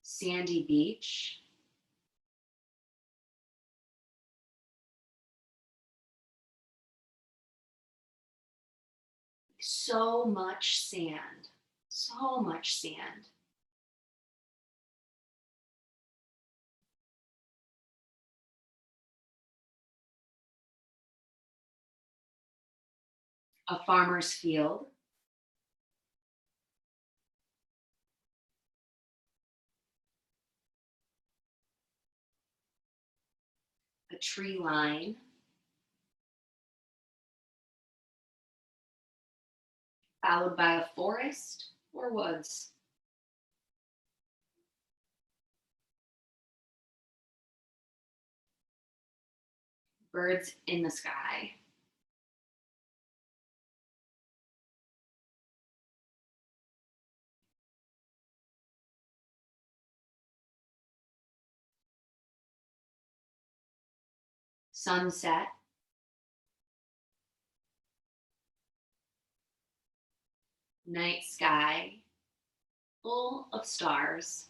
Sandy beach. So much sand, so much sand. A farmer's field. A tree line. Followed by a forest or woods. Birds in the sky. Sunset. Night sky full of stars.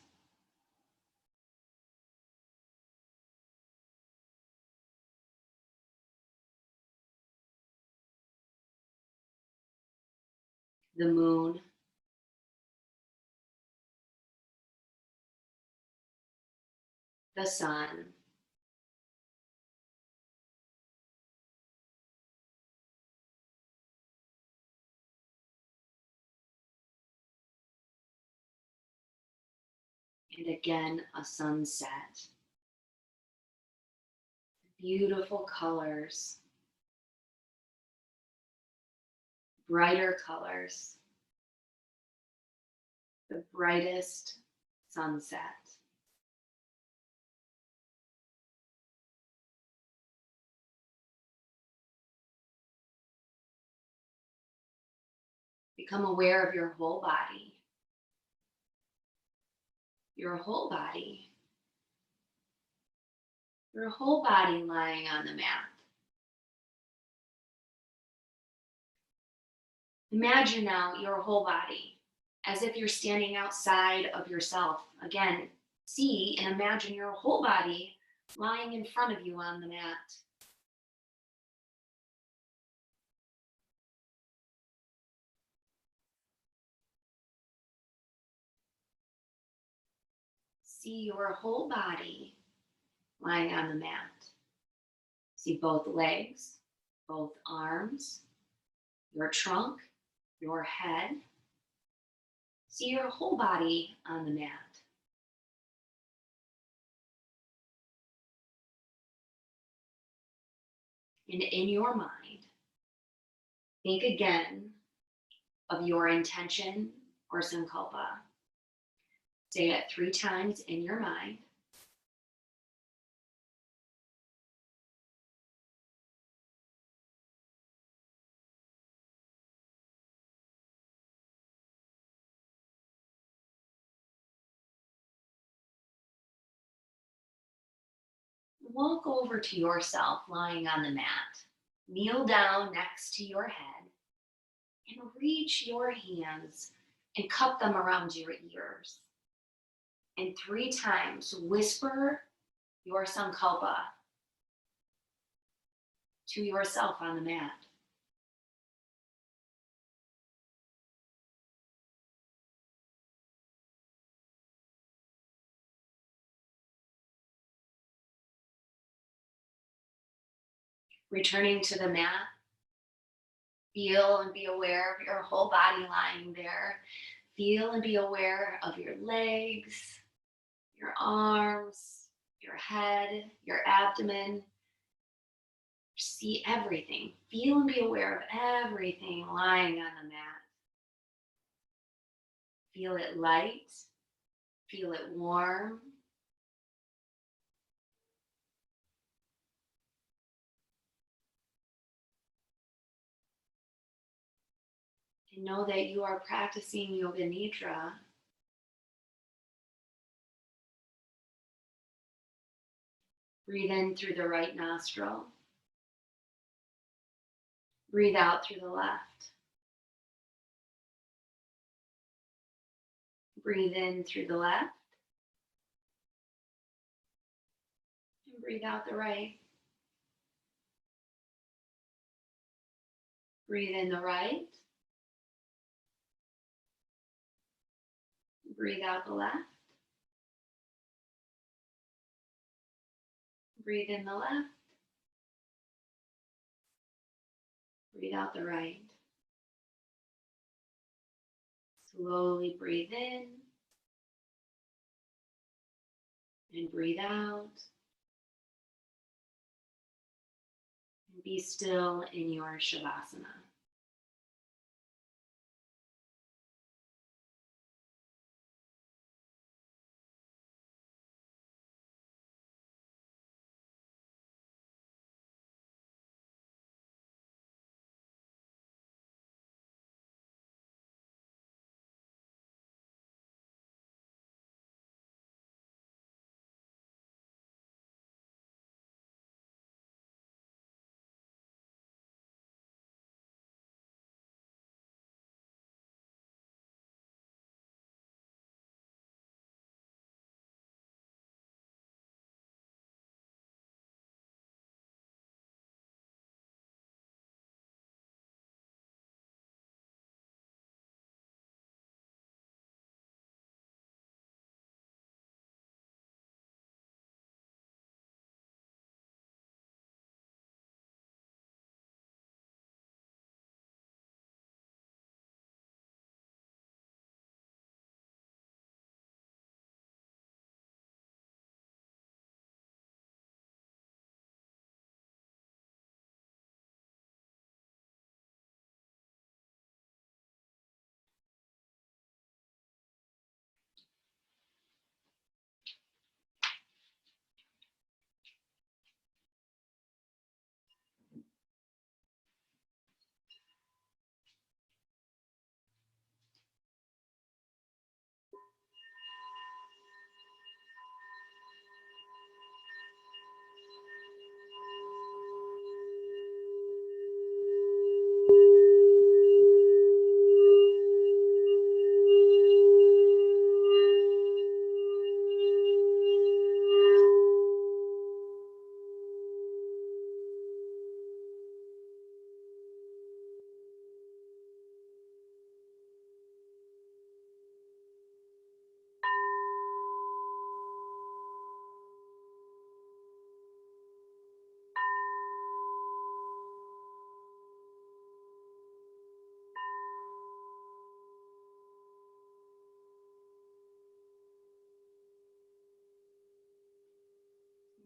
The moon. The sun. And again, a sunset. Beautiful colors. Brighter colors. The brightest sunset. Become aware of your whole body. Your whole body. Your whole body lying on the mat. Imagine now your whole body as if you're standing outside of yourself. Again, see and imagine your whole body lying in front of you on the mat. See your whole body lying on the mat. See both legs, both arms, your trunk, your head. See your whole body on the mat. And in your mind, think again of your intention or sankalpa. Say it 3 times in your mind. Walk over to yourself lying on the mat. Kneel down next to your head and reach your hands and cup them around your ears. And 3 times whisper your sankalpa to yourself on the mat. Returning to the mat, feel and be aware of your whole body lying there. Feel and be aware of your legs, your arms, your head, your abdomen. See everything. Feel and be aware of everything lying on the mat. Feel it light. Feel it warm. And know that you are practicing Yoga Nidra Breathe in through the right nostril. Breathe out through the left. Breathe in through the left. And breathe out the right. Breathe in the right. Breathe out the left. Breathe in the left. Breathe out the right. Slowly breathe in and breathe out. And be still in your shavasana.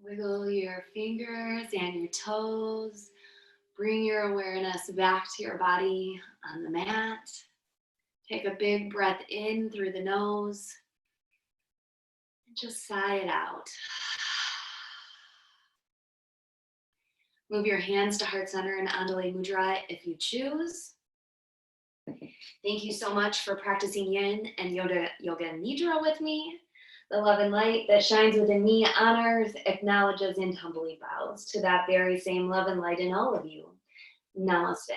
Wiggle your fingers and your toes. Bring your awareness back to your body on the mat. Take a big breath in through the nose. And just sigh it out. Move your hands to heart center and Andale Mudra if you choose. Thank you so much for practicing Yin and Yoga Nidra with me. The love and light that shines within me honors, acknowledges, and humbly bows to that very same love and light in all of you. Namaste.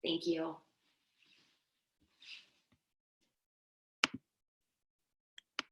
Thank you.